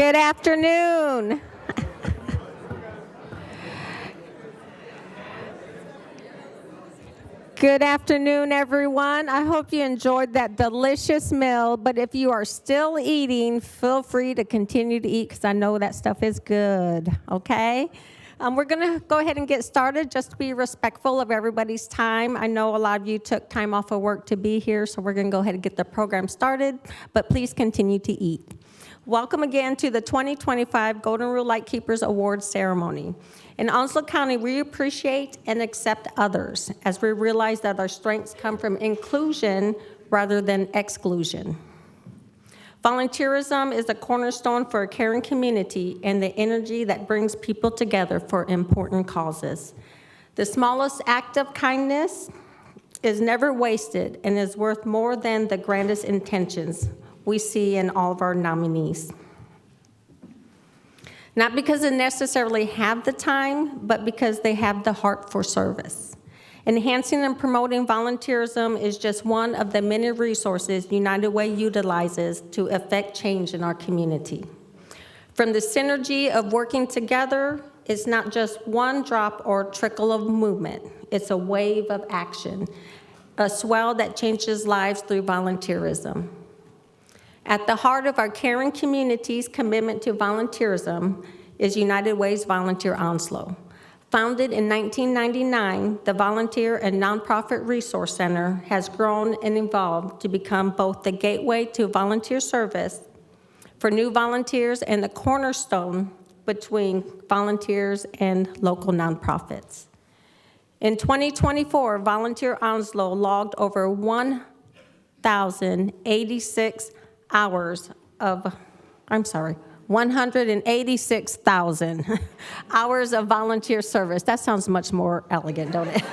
Good afternoon. Good afternoon, everyone. I hope you enjoyed that delicious meal, but if you are still eating, feel free to continue to eat because I know that stuff is good, okay? We're going to go ahead and get started just to be respectful of everybody's time. I know a lot of you took time off of work to be here, so we're going to go ahead and get the program started, but please continue to eat. Welcome again to the 2025 Golden Rule Lightkeepers Awards ceremony. In Onslow County, we appreciate and accept others as we realize that our strengths come from inclusion rather than exclusion. Volunteerism is a cornerstone for a caring community and the energy that brings people together for important causes. The smallest act of kindness is never wasted and is worth more than the grandest intentions we see in all of our nominees. Not because they necessarily have the time, but because they have the heart for service. Enhancing and promoting volunteerism is just one of the many resources United Way utilizes to effect change in our community. From the synergy of working together, it's not just one drop or trickle of movement. It's a wave of action, a swell that changes lives through volunteerism. At the heart of our caring community's commitment to volunteerism is United Way's Volunteer Onslow. Founded in 1999, the Volunteer and Nonprofit Resource Center has grown and evolved to become both the gateway to volunteer service for new volunteers and the cornerstone between volunteers and local nonprofits. In 2024, Volunteer Onslow logged over 1,086 186,000 hours of volunteer service. That sounds much more elegant, don't it?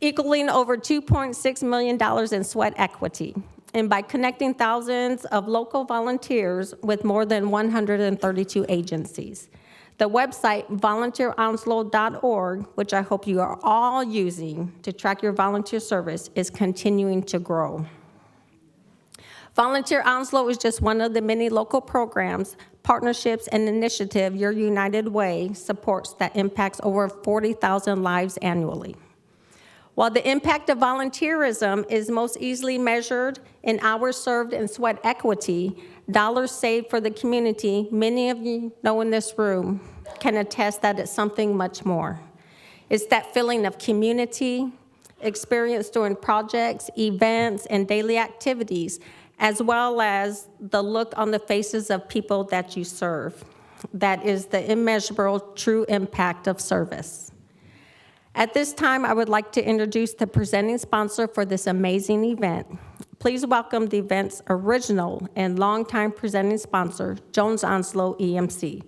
Equaling over $2.6 million in sweat equity. And by connecting thousands of local volunteers with more than 132 agencies. The website, volunteeronslow.org, which I hope you are all using to track your volunteer service, is continuing to grow. Volunteer Onslow is just one of the many local programs, partnerships, and initiatives your United Way supports that impacts over 40,000 lives annually. While the impact of volunteerism is most easily measured in hours served and sweat equity, dollars saved for the community, many of you know in this room can attest that it's something much more. It's that feeling of community, experience during projects, events, and daily activities, as well as the look on the faces of people that you serve. That is the immeasurable true impact of service. At this time, I would like to introduce the presenting sponsor for this amazing event. Please welcome the event's original and longtime presenting sponsor, Jones Onslow EMC.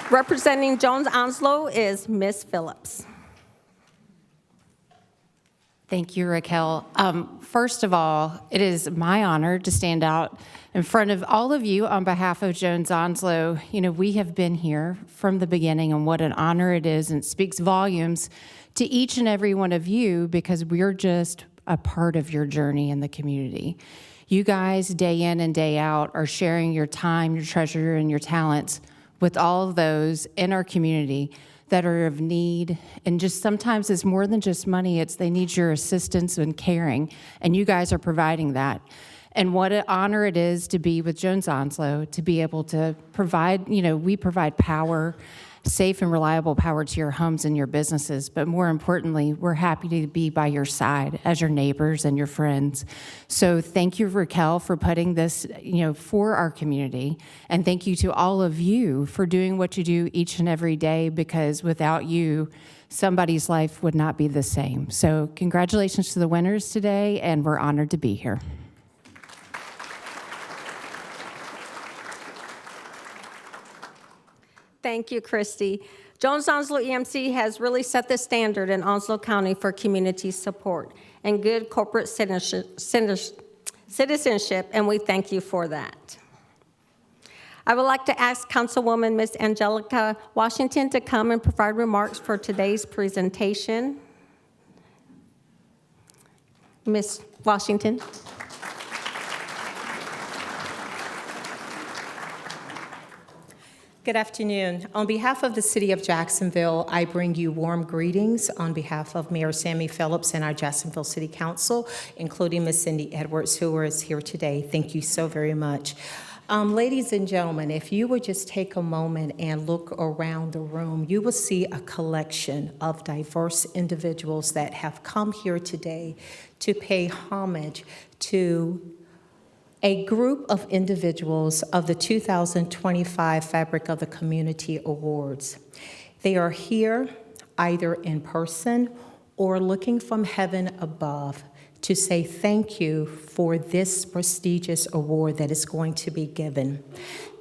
Representing Jones Onslow is Ms. Phillips. Thank you, Raquel. First of all, it is my honor to stand out in front of all of you on behalf of Jones Onslow. You know, we have been here from the beginning, and what an honor it is, and it speaks volumes to each and every one of you because we're just a part of your journey in the community. You guys, day in and day out, are sharing your time, your treasure, and your talents with all of those in our community that are of need, and just sometimes it's more than just money, it's they need your assistance and caring, and you guys are providing that. And what an honor it is to be with Jones Onslow, to be able to provide, we provide power, safe and reliable power to your homes and your businesses, but more importantly, we're happy to be by your side as your neighbors and your friends. So thank you, Raquel, for putting this, for our community, and thank you to all of you for doing what you do each and every day, because without you, somebody's life would not be the same. So congratulations to the winners today, and we're honored to be here. Thank you, Christy. Jones Onslow EMC has really set the standard in Onslow County for community support and good corporate citizenship, and we thank you for that. I would like to ask Councilwoman Ms. Angelica Washington to come and provide remarks for today's presentation. Ms. Washington. Good afternoon. On behalf of the City of Jacksonville, I bring you warm greetings on behalf of Mayor Sammy Phillips and our Jacksonville City Council, including Ms. Cindy Edwards, who is here today. Thank you so very much. Ladies and gentlemen, if you would just take a moment and look around the room, you will see a collection of diverse individuals that have come here today to pay homage to a group of individuals of the 2025 Fabric of the Community Awards. They are here either in person or looking from heaven above to say thank you for this prestigious award that is going to be given.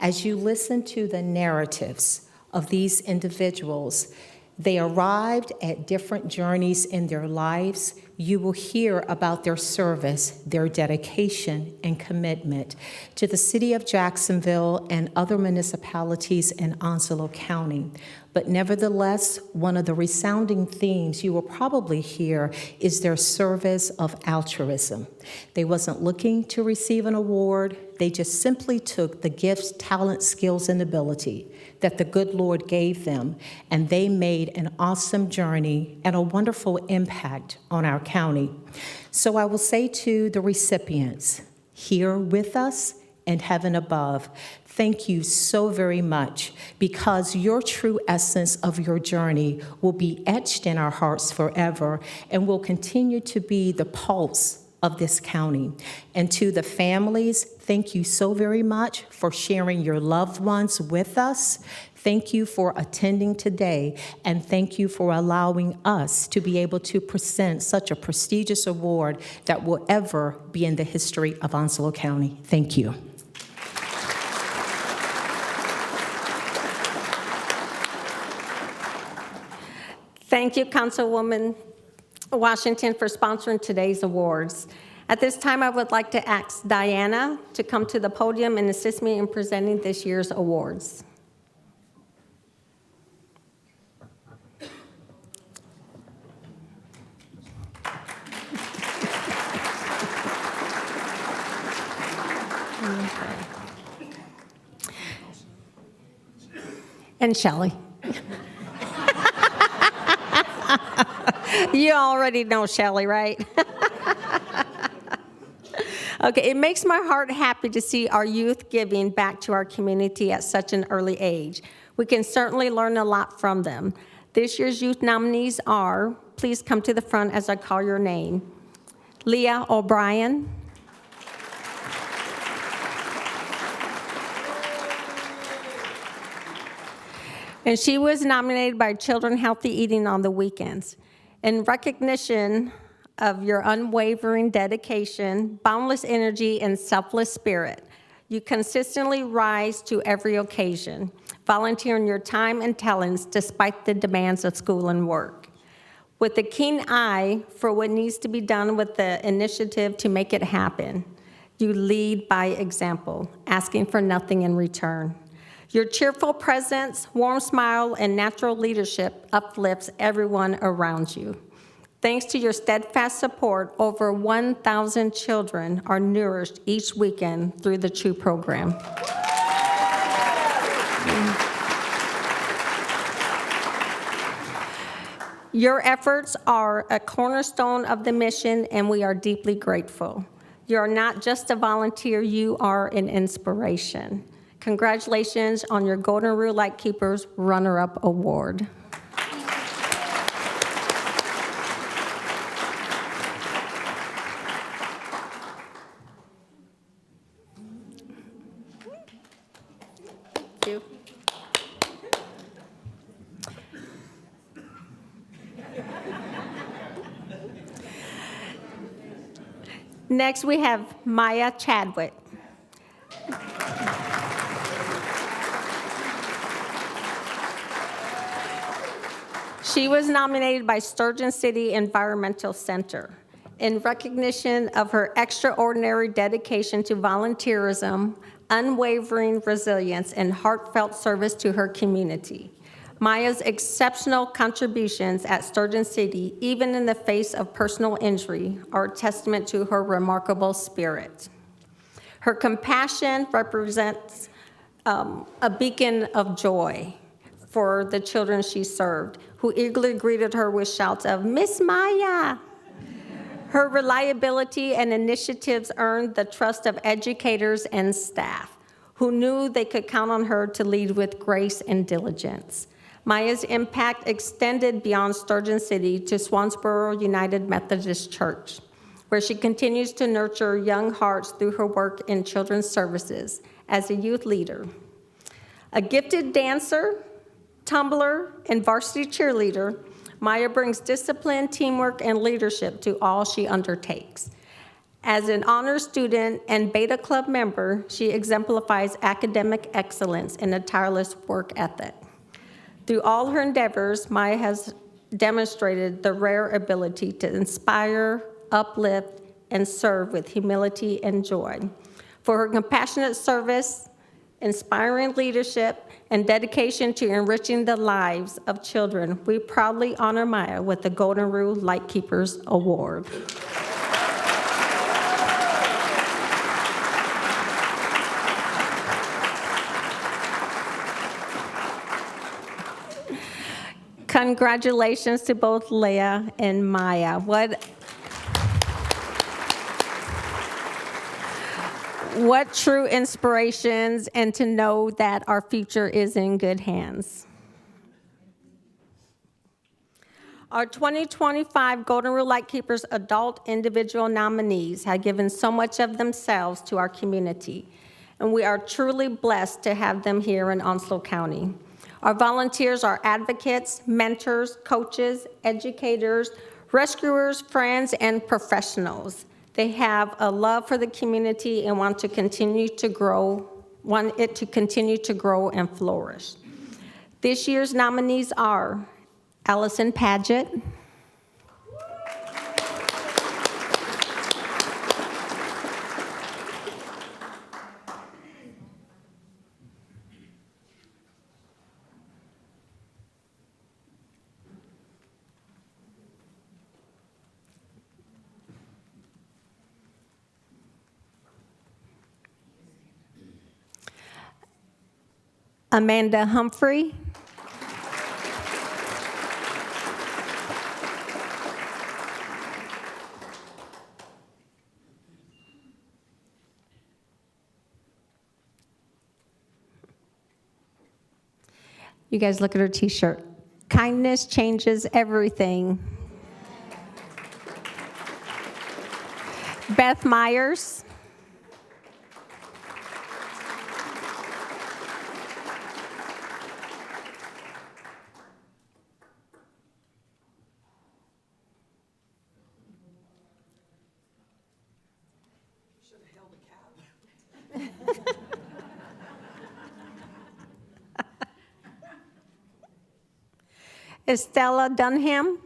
As you listen to the narratives of these individuals, they arrived at different journeys in their lives. You will hear about their service, their dedication, and commitment to the City of Jacksonville and other municipalities in Onslow County. But nevertheless, one of the resounding themes you will probably hear is their service of altruism. They wasn't looking to receive an award. They just simply took the gifts, talent, skills, and ability that the good Lord gave them, and they made an awesome journey and a wonderful impact on our county. So I will say to the recipients here with us and heaven above, thank you so very much, because your true essence of your journey will be etched in our hearts forever and will continue to be the pulse of this county. And to the families, thank you so very much for sharing your loved ones with us. Thank you for attending today, and thank you for allowing us to be able to present such a prestigious award that will ever be in the history of Onslow County. Thank you. Thank you, Councilwoman Washington, for sponsoring today's awards. At this time, I would like to ask Diana to come to the podium and assist me in presenting this year's awards. And Shelley. You already know Shelley, right? Okay, it makes my heart happy to see our youth giving back to our community at such an early age. We can certainly learn a lot from them. This year's youth nominees are, please come to the front as I call your name, Leah O'Brien, and she was nominated by Children Healthy Eating on the Weekends. In recognition of your unwavering dedication, boundless energy, and selfless spirit, you consistently rise to every occasion, volunteering your time and talents despite the demands of school and work. With a keen eye for what needs to be done with the initiative to make it happen, you lead by example, asking for nothing in return. Your cheerful presence, warm smile, and natural leadership uplifts everyone around you. Thanks to your steadfast support, over 1,000 children are nourished each weekend through the CHEW program. Your efforts are a cornerstone of the mission, and we are deeply grateful. You are not just a volunteer, you are an inspiration. Congratulations on your Golden Rule Lightkeepers Runner-Up Award. Thank you. Next, we have Maya Chadwick. She was nominated by Sturgeon City Environmental Center in recognition of her extraordinary dedication to volunteerism, unwavering resilience, and heartfelt service to her community. Maya's exceptional contributions at Sturgeon City, even in the face of personal injury, are a testament to her remarkable spirit. Her compassion represents a beacon of joy for the children she served, who eagerly greeted her with shouts of, "Miss Maya!" Her reliability and initiatives earned the trust of educators and staff, who knew they could count on her to lead with grace and diligence. Maya's impact extended beyond Sturgeon City to Swansboro United Methodist Church, where she continues to nurture young hearts through her work in children's services as a youth leader. A gifted dancer, tumbler, and varsity cheerleader, Maya brings discipline, teamwork, and leadership to all she undertakes. As an honor student and Beta Club member, she exemplifies academic excellence and a tireless work ethic. Through all her endeavors, Maya has demonstrated the rare ability to inspire, uplift, and serve with humility and joy. For her compassionate service, inspiring leadership, and dedication to enriching the lives of children, we proudly honor Maya with the Golden Rule Lightkeepers Award. Congratulations to both Leah and Maya. What true inspirations, and to know that our future is in good hands. Our 2025 Golden Rule Lightkeepers adult individual nominees have given so much of themselves to our community, and we are truly blessed to have them here in Onslow County. Our volunteers are advocates, mentors, coaches, educators, rescuers, friends, and professionals. They have a love for the community and want it to continue to grow and flourish. This year's nominees are Allison Paget, Amanda Humphrey, you guys look at her t-shirt. Kindness changes everything. Beth Myers, Estella Dunham,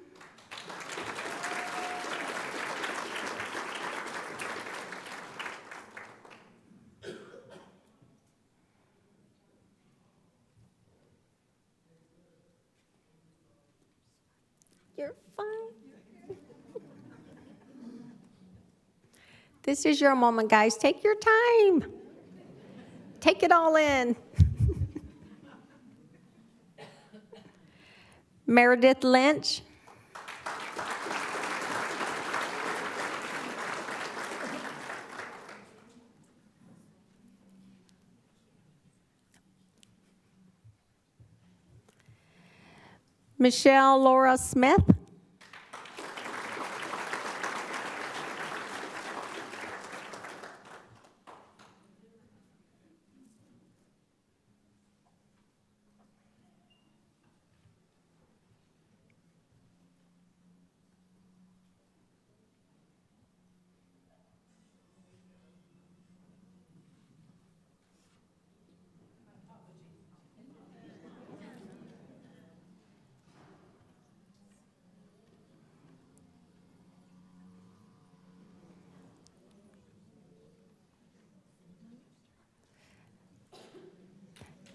you're fine. This is your moment, guys. Take your time. Take it all in. Meredith Lynch, Michelle Laura Smith,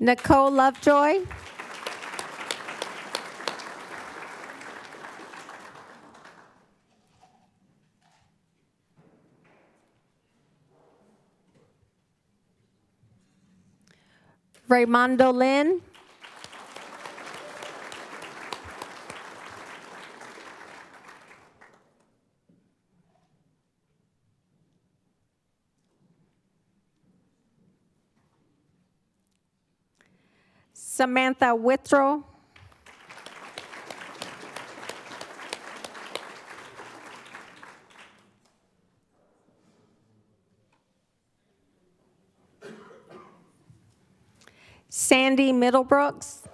Nicole Lovejoy, Raymondo Lynn. Samantha Withrow. Sandy Middlebrooks.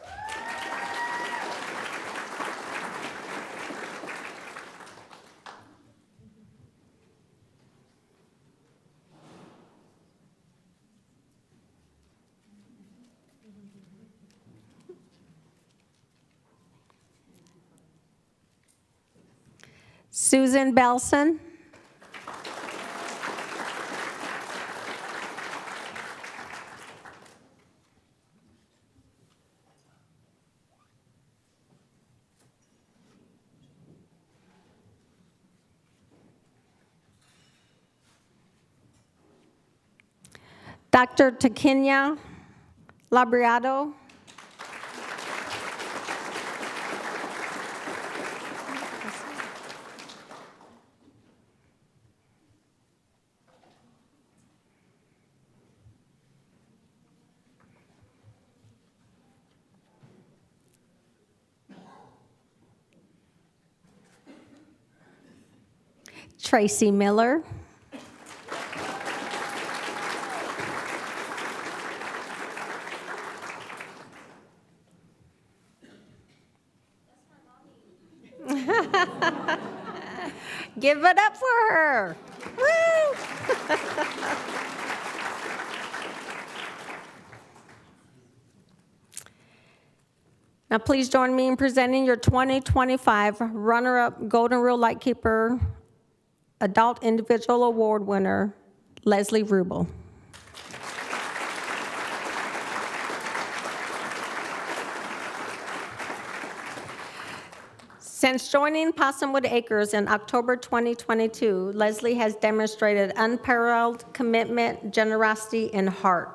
Susan Belson. Dr. Takinia Labriado. Tracy Miller. Give it up for her. Woo! Now, please join me in presenting your 2025 runner-up Golden Rule Lightkeeper Adult Individual Award winner, Leslie Rubel. Since joining Possumwood Acres in October 2022, Leslie has demonstrated unparalleled commitment, generosity, and heart.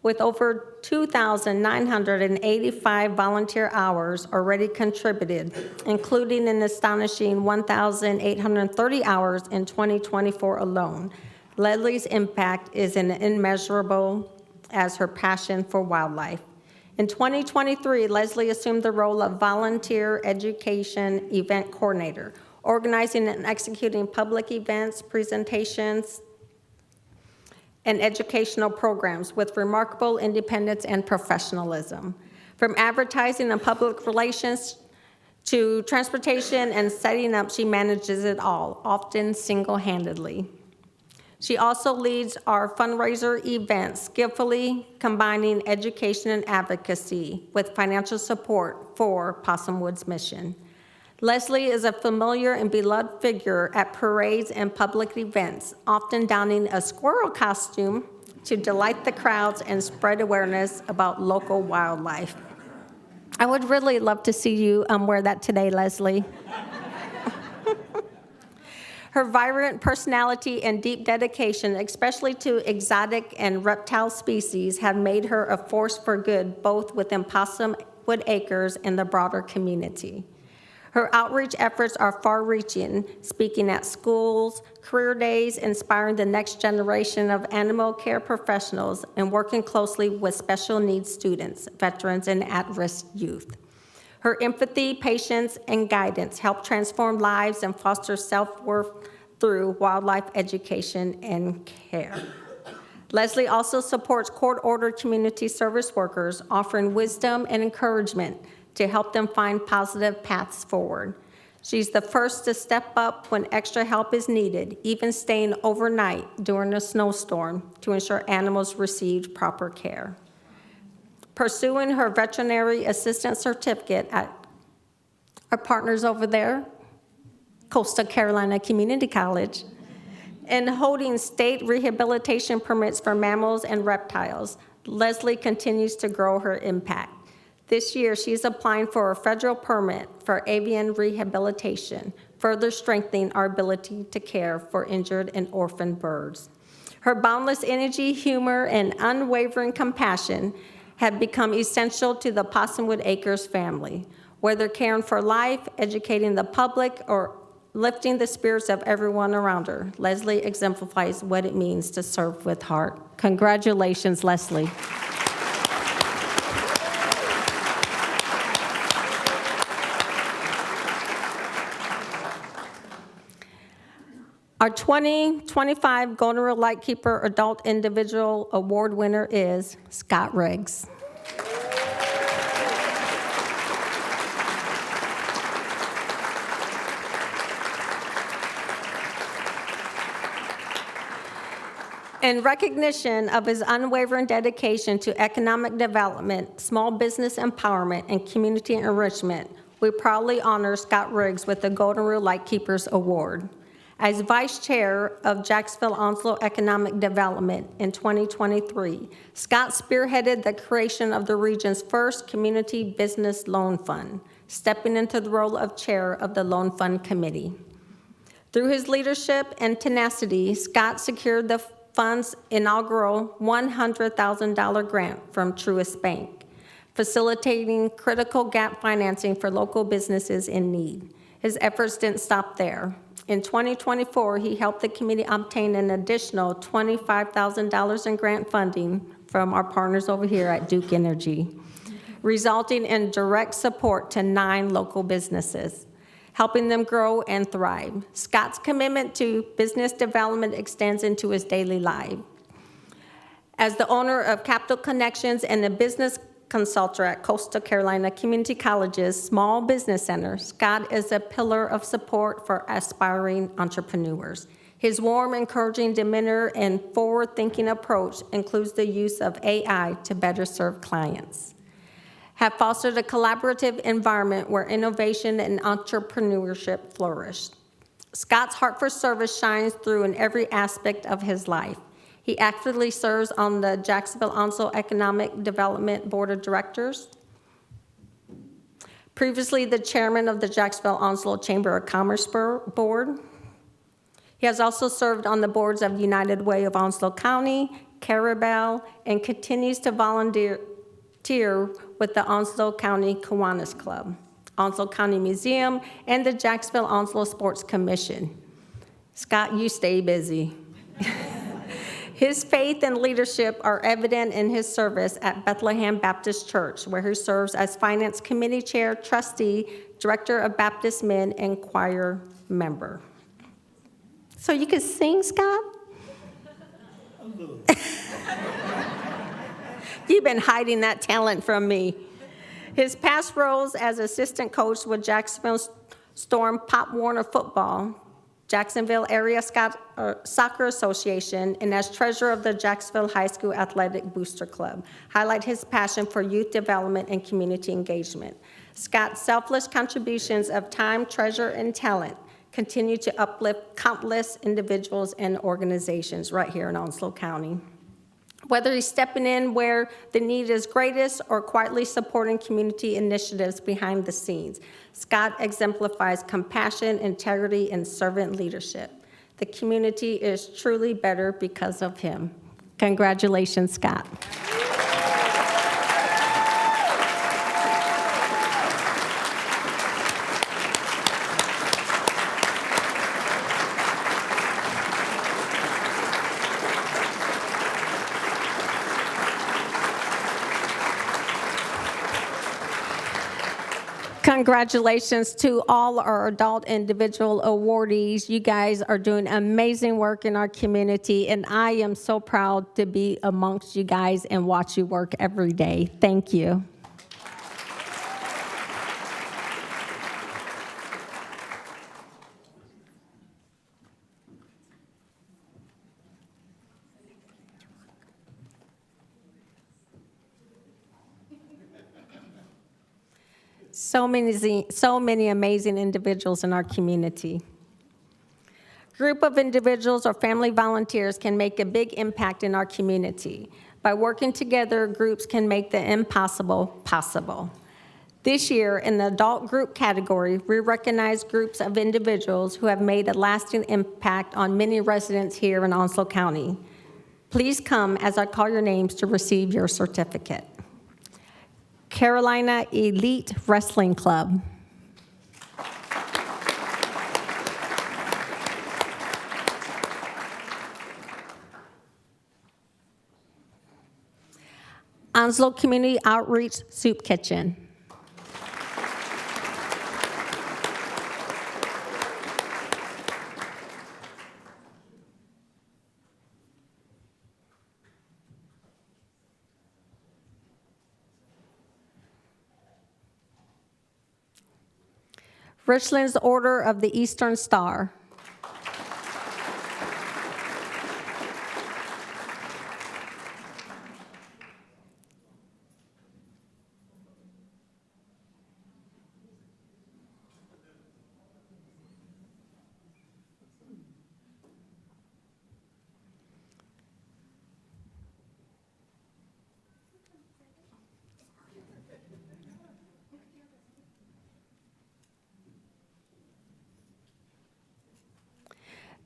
With over 2,985 volunteer hours already contributed, including an astonishing 1,830 hours in 2024 alone, Leslie's impact is immeasurable as her passion for wildlife. In 2023, Leslie assumed the role of volunteer education event coordinator, organizing and executing public events, presentations, and educational programs with remarkable independence and professionalism. From advertising and public relations to transportation and setting up, she manages it all, often single-handedly. She also leads our fundraiser events, skillfully combining education and advocacy with financial support for Possumwood's mission. Leslie is a familiar and beloved figure at parades and public events, often donning a squirrel costume to delight the crowds and spread awareness about local wildlife. I would really love to see you wear that today, Leslie. Her vibrant personality and deep dedication, especially to exotic and reptile species, have made her a force for good both within Possumwood Acres and the broader community. Her outreach efforts are far-reaching, speaking at schools, career days, inspiring the next generation of animal care professionals, and working closely with special needs students, veterans, and at-risk youth. Her empathy, patience, and guidance help transform lives and foster self-worth through wildlife education and care. Leslie also supports court-ordered community service workers, offering wisdom and encouragement to help them find positive paths forward. She's the first to step up when extra help is needed, even staying overnight during a snowstorm to ensure animals received proper care. Pursuing her veterinary assistant certificate at our partners over there, Coastal Carolina Community College, and holding state rehabilitation permits for mammals and reptiles, Leslie continues to grow her impact. This year, she's applying for a federal permit for avian rehabilitation, further strengthening our ability to care for injured and orphaned birds. Her boundless energy, humor, and unwavering compassion have become essential to the Possumwood Acres family. Whether caring for life, educating the public, or lifting the spirits of everyone around her, Leslie exemplifies what it means to serve with heart. Congratulations, Leslie. Our 2025 Golden Rule Lightkeeper Adult Individual Award winner is Scott Riggs. In recognition of his unwavering dedication to economic development, small business empowerment, and community enrichment, we proudly honor Scott Riggs with the Golden Rule Lightkeepers Award. As Vice Chair of Jacksonville-Onslow Economic Development in 2023, Scott spearheaded the creation of the region's first community business loan fund, stepping into the role of Chair of the Loan Fund Committee. Through his leadership and tenacity, Scott secured the fund's inaugural $100,000 grant from Truist Bank, facilitating critical gap financing for local businesses in need. His efforts didn't stop there. In 2024, he helped the committee obtain an additional $25,000 in grant funding from our partners over here at Duke Energy, resulting in direct support to 9 local businesses, helping them grow and thrive. Scott's commitment to business development extends into his daily life. As the owner of Capital Connections and a business consultant at Coastal Carolina Community College's Small Business Center, Scott is a pillar of support for aspiring entrepreneurs. His warm, encouraging demeanor and forward-thinking approach includes the use of AI to better serve clients, have fostered a collaborative environment where innovation and entrepreneurship flourish. Scott's heart for service shines through in every aspect of his life. He actively serves on the Jacksonville-Onslow Economic Development Board of Directors. Previously the chairman of the Jacksonville-Onslow Chamber of Commerce Board. He has also served on the boards of United Way of Onslow County, Carabel, and continues to volunteer with the Onslow County Kiwanis Club, Onslow County Museum, and the Jacksonville-Onslow Sports Commission. Scott, you stay busy. His faith and leadership are evident in his service at Bethlehem Baptist Church, where he serves as Finance Committee Chair, Trustee, Director of Baptist Men, and Choir Member. So you can sing, Scott? You've been hiding that talent from me. His past roles as assistant coach with Jacksonville Storm Pop Warner Football, Jacksonville Area Soccer Association, and as treasurer of the Jacksonville High School Athletic Booster Club, highlight his passion for youth development and community engagement. Scott's selfless contributions of time, treasure, and talent continue to uplift countless individuals and organizations right here in Onslow County. Whether he's stepping in where the need is greatest or quietly supporting community initiatives behind the scenes, Scott exemplifies compassion, integrity, and servant leadership. The community is truly better because of him. Congratulations, Scott. Congratulations to all our adult individual awardees. You guys are doing amazing work in our community, and I am so proud to be amongst you guys and watch you work every day. Thank you. So many amazing individuals in our community. Group of individuals or family volunteers can make a big impact in our community. By working together, groups can make the impossible possible. This year, in the adult group category, we recognize groups of individuals who have made a lasting impact on many residents here in Onslow County. Please come as I call your names to receive your certificate. Carolina Elite Wrestling Club. Onslow Community Outreach Soup Kitchen. Richland's Order of the Eastern Star.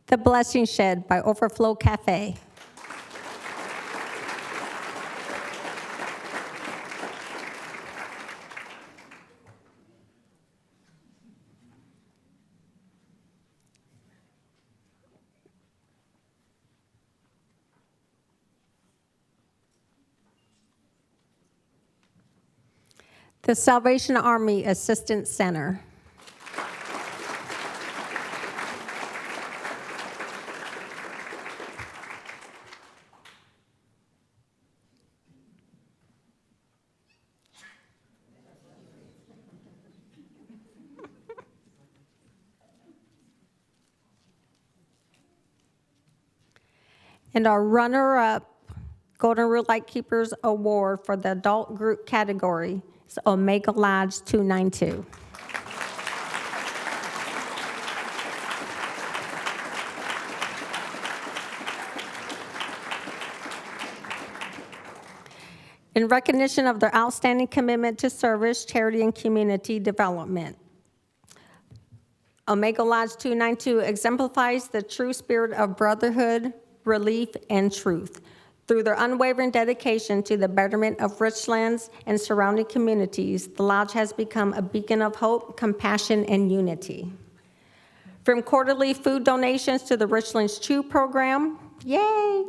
The Blessing Shed by Overflow Cafe. The Salvation Army Assistance Center. And our runner-up Golden Rule Lightkeepers Award for the adult group category is Omega Lodge 292. In recognition of their outstanding commitment to service, charity, and community development. Omega Lodge 292 exemplifies the true spirit of brotherhood, relief, and truth. Through their unwavering dedication to the betterment of Richlands and surrounding communities, the Lodge has become a beacon of hope, compassion, and unity. From quarterly food donations to the Richlands Chew program, yay!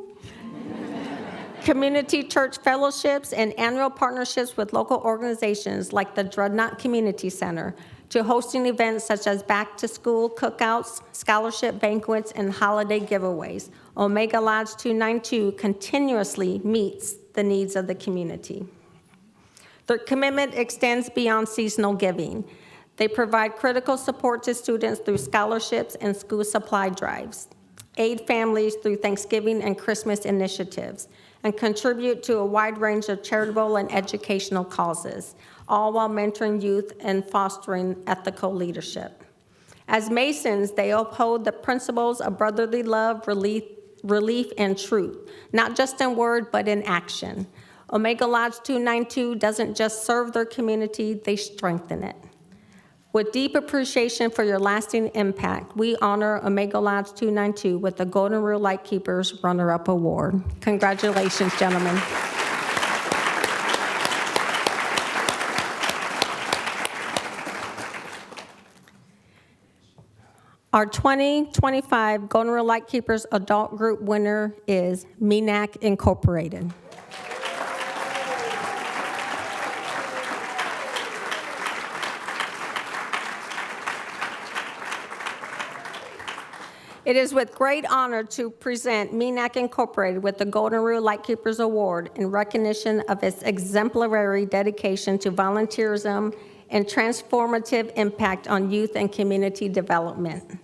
Community church fellowships and annual partnerships with local organizations like the Dreadnought Community Center, to hosting events such as back-to-school cookouts, scholarship banquets, and holiday giveaways. Omega Lodge 292 continuously meets the needs of the community. Their commitment extends beyond seasonal giving. They provide critical support to students through scholarships and school supply drives, aid families through Thanksgiving and Christmas initiatives, and contribute to a wide range of charitable and educational causes, all while mentoring youth and fostering ethical leadership. As Masons, they uphold the principles of brotherly love, relief, and truth, not just in word, but in action. Omega Lodge 292 doesn't just serve their community, they strengthen it. With deep appreciation for your lasting impact, we honor Omega Lodge 292 with the Golden Rule Lightkeepers Runner-Up Award. Congratulations, gentlemen. Our 2025 Golden Rule Lightkeepers Adult Group winner is MENAC Incorporated. It is with great honor to present MENAC Incorporated with the Golden Rule Lightkeepers Award in recognition of its exemplary dedication to volunteerism and transformative impact on youth and community development.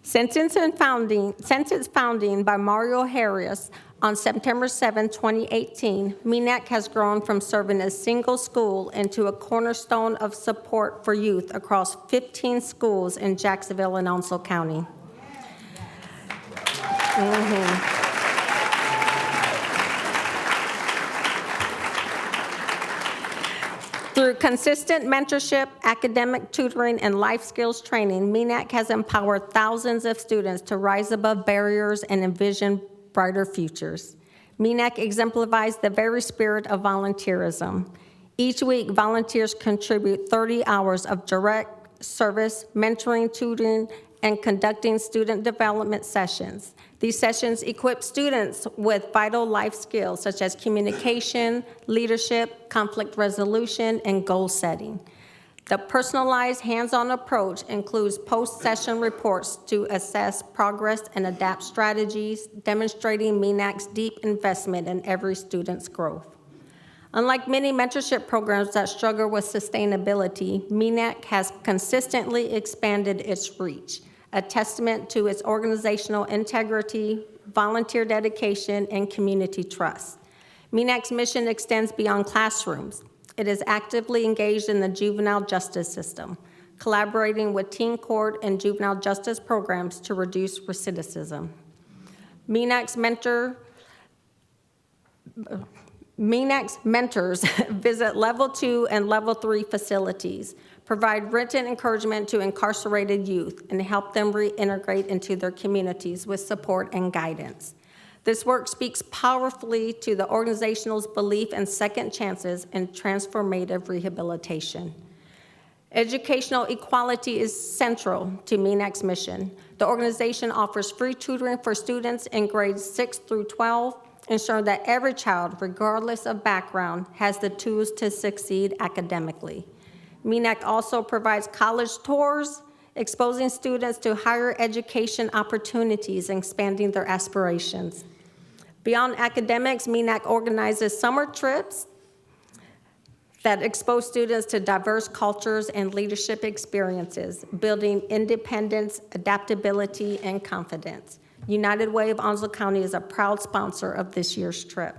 Since its founding by Mario Harris on September 7, 2018, MENAC has grown from serving a single school into a cornerstone of support for youth across 15 schools in Jacksonville and Onslow County. Through consistent mentorship, academic tutoring, and life skills training, MENAC has empowered thousands of students to rise above barriers and envision brighter futures. MENAC exemplifies the very spirit of volunteerism. Each week, volunteers contribute 30 hours of direct service, mentoring, tutoring, and conducting student development sessions. These sessions equip students with vital life skills such as communication, leadership, conflict resolution, and goal setting. The personalized hands-on approach includes post-session reports to assess progress and adapt strategies, demonstrating MENAC's deep investment in every student's growth. Unlike many mentorship programs that struggle with sustainability, MENAC has consistently expanded its reach, a testament to its organizational integrity, volunteer dedication, and community trust. MENAC's mission extends beyond classrooms. It is actively engaged in the juvenile justice system, collaborating with teen court and juvenile justice programs to reduce recidivism. MENAC's mentors visit Level 2 and Level 3 facilities, provide written encouragement to incarcerated youth, and help them reintegrate into their communities with support and guidance. This work speaks powerfully to the organization's belief in second chances and transformative rehabilitation. Educational equality is central to MENAC's mission. The organization offers free tutoring for students in grades 6 through 12, ensuring that every child, regardless of background, has the tools to succeed academically. MENAC also provides college tours, exposing students to higher education opportunities and expanding their aspirations. Beyond academics, MENAC organizes summer trips that expose students to diverse cultures and leadership experiences, building independence, adaptability, and confidence. United Way of Onslow County is a proud sponsor of this year's trip.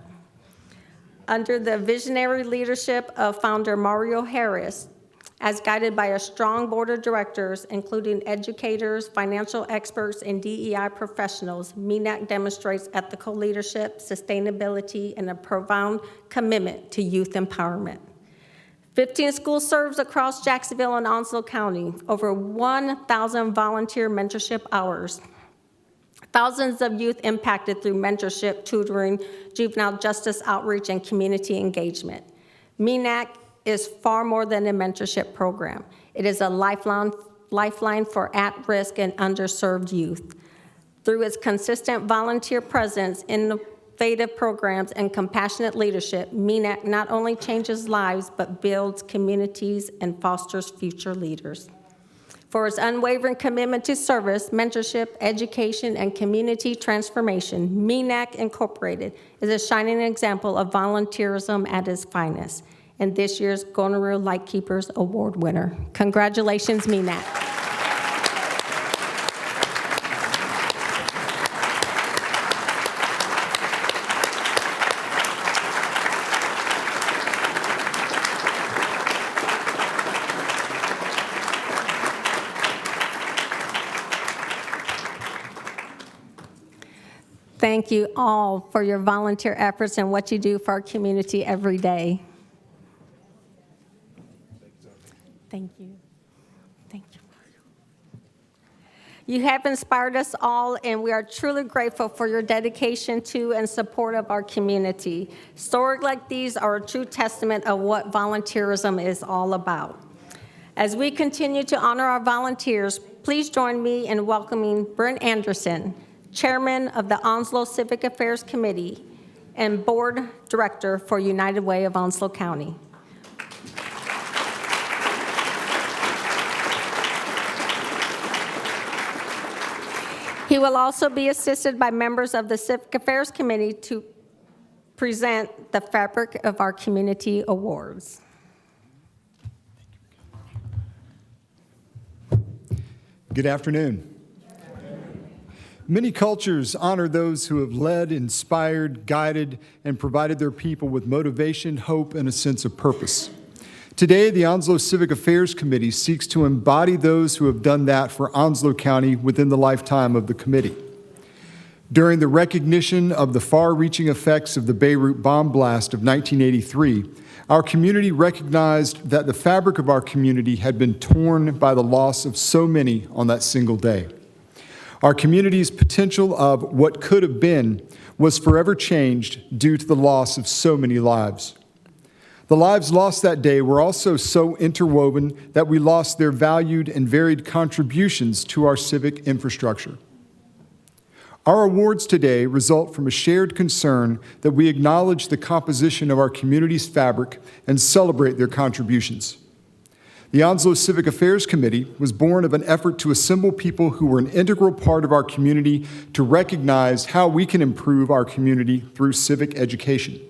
Under the visionary leadership of founder Mario Harris, as guided by a strong board of directors, including educators, financial experts, and DEI professionals, MENAC demonstrates ethical leadership, sustainability, and a profound commitment to youth empowerment. 15 schools serves across Jacksonville and Onslow County, over 1,000 volunteer mentorship hours, thousands of youth impacted through mentorship, tutoring, juvenile justice outreach, and community engagement. MENAC is far more than a mentorship program. It is a lifeline for at-risk and underserved youth. Through its consistent volunteer presence, innovative programs, and compassionate leadership, MENAC not only changes lives, but builds communities and fosters future leaders. For its unwavering commitment to service, mentorship, education, and community transformation, MENAC Incorporated is a shining example of volunteerism at its finest, and this year's Gonorrhea Lightkeepers Award winner. Congratulations, MENAC. Thank you all for your volunteer efforts and what you do for our community every day. Thank you. Thank you, Mario. You have inspired us all, and we are truly grateful for your dedication to and support of our community. Stories like these are a true testament of what volunteerism is all about. As we continue to honor our volunteers, please join me in welcoming Brent Anderson, Chairman of the Onslow Civic Affairs Committee and Board Director for United Way of Onslow County. He will also be assisted by members of the Civic Affairs Committee to present the Fabric of Our Community Awards. Good afternoon. Many cultures honor those who have led, inspired, guided, and provided their people with motivation, hope, and a sense of purpose. Today, the Onslow Civic Affairs Committee seeks to embody those who have done that for Onslow County within the lifetime of the committee. During the recognition of the far-reaching effects of the Beirut bomb blast of 1983, our community recognized that the fabric of our community had been torn by the loss of so many on that single day. Our community's potential of what could have been was forever changed due to the loss of so many lives. The lives lost that day were also so interwoven that we lost their valued and varied contributions to our civic infrastructure. Our awards today result from a shared concern that we acknowledge the composition of our community's fabric and celebrate their contributions. The Onslow Civic Affairs Committee was born of an effort to assemble people who were an integral part of our community to recognize how we can improve our community through civic education.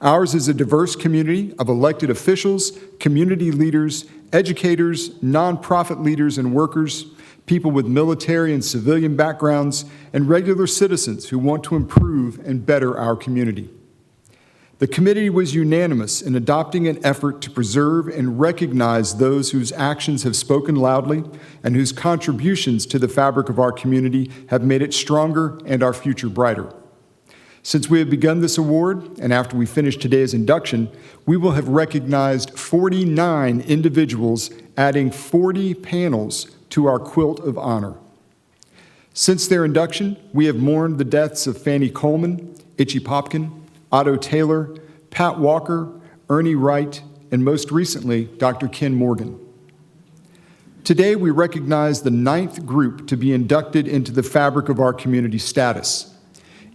Ours is a diverse community of elected officials, community leaders, educators, nonprofit leaders and workers, people with military and civilian backgrounds, and regular citizens who want to improve and better our community. The committee was unanimous in adopting an effort to preserve and recognize those whose actions have spoken loudly and whose contributions to the fabric of our community have made it stronger and our future brighter. Since we have begun this award, and after we finish today's induction, we will have recognized 49 individuals, adding 40 panels to our quilt of honor. Since their induction, we have mourned the deaths of Fannie Coleman, Itchy Popkin, Otto Taylor, Pat Walker, Ernie Wright, and most recently, Dr. Ken Morgan. Today, we recognize the 9th group to be inducted into the fabric of our community status.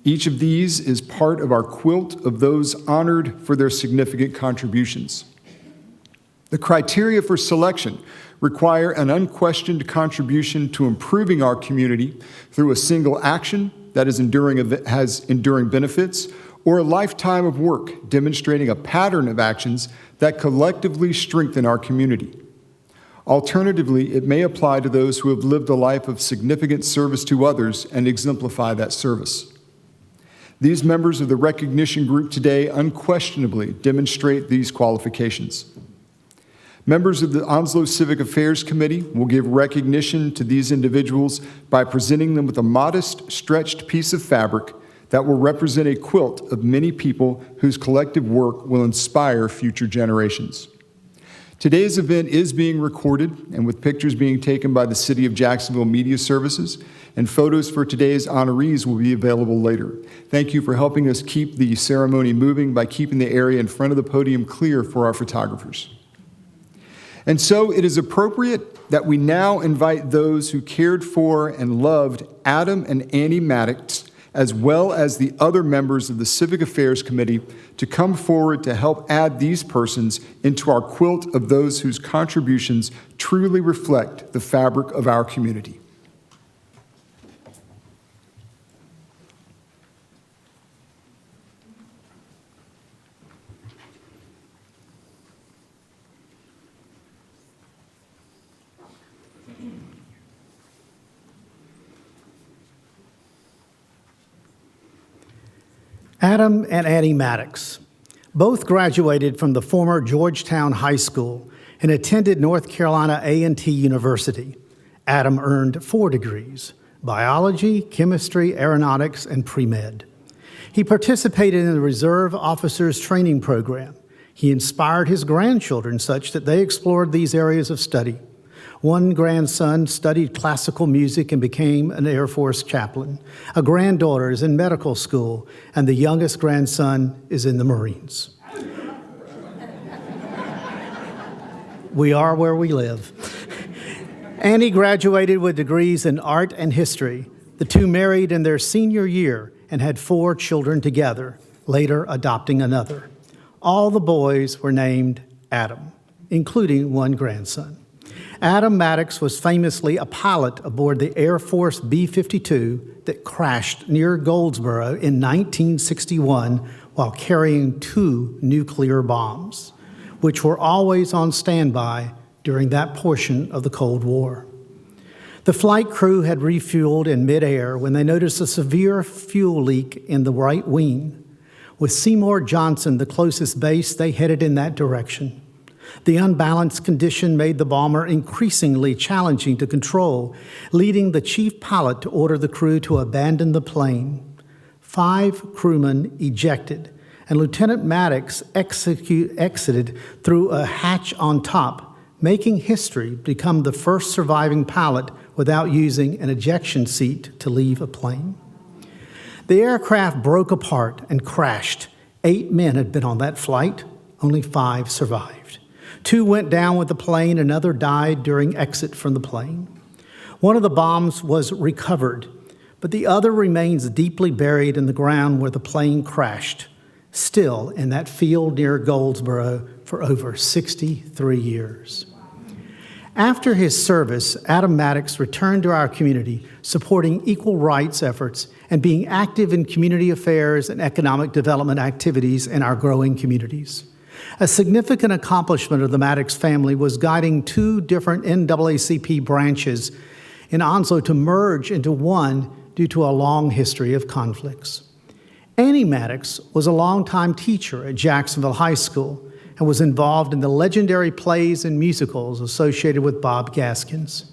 Each of these is part of our quilt of those honored for their significant contributions. The criteria for selection require an unquestioned contribution to improving our community through a single action that has enduring benefits, or a lifetime of work demonstrating a pattern of actions that collectively strengthen our community. Alternatively, it may apply to those who have lived a life of significant service to others and exemplify that service. These members of the recognition group today unquestionably demonstrate these qualifications. Members of the Onslow Civic Affairs Committee will give recognition to these individuals by presenting them with a modest, stretched piece of fabric that will represent a quilt of many people whose collective work will inspire future generations. Today's event is being recorded, and with pictures being taken by the City of Jacksonville Media Services, and photos for today's honorees will be available later. Thank you for helping us keep the ceremony moving by keeping the area in front of the podium clear for our photographers. And so it is appropriate that we now invite those who cared for and loved Adam and Annie Maddox, as well as the other members of the Civic Affairs Committee, to come forward to help add these persons into our quilt of those whose contributions truly reflect the fabric of our community. Adam and Annie Maddox both graduated from the former Georgetown High School and attended North Carolina A&T University. Adam earned 4 degrees: biology, chemistry, aeronautics, and pre-med. He participated in the Reserve Officers Training Program. He inspired his grandchildren such that they explored these areas of study. One grandson studied classical music and became an Air Force chaplain. A granddaughter is in medical school, and the youngest grandson is in the Marines. We are where we live. Annie graduated with degrees in art and history. The two married in their senior year and had 4 children together, later adopting another. All the boys were named Adam, including one grandson. Adam Maddox was famously a pilot aboard the Air Force B-52 that crashed near Goldsboro in 1961 while carrying 2 nuclear bombs, which were always on standby during that portion of the Cold War. The flight crew had refueled in midair when they noticed a severe fuel leak in the right wing. With Seymour Johnson the closest base, they headed in that direction. The unbalanced condition made the bomber increasingly challenging to control, leading the chief pilot to order the crew to abandon the plane. 5 crewmen ejected, and Lieutenant Maddox exited through a hatch on top, making history, become the first surviving pilot without using an ejection seat to leave a plane. The aircraft broke apart and crashed. 8 men had been on that flight. Only 5 survived. 2 went down with the plane, another died during exit from the plane. One of the bombs was recovered, but the other remains deeply buried in the ground where the plane crashed, still in that field near Goldsboro for over 63 years. After his service, Adam Maddox returned to our community, supporting equal rights efforts and being active in community affairs and economic development activities in our growing communities. A significant accomplishment of the Maddox family was guiding 2 different NAACP branches in Onslow to merge into one due to a long history of conflicts. Annie Maddox was a longtime teacher at Jacksonville High School and was involved in the legendary plays and musicals associated with Bob Gaskins.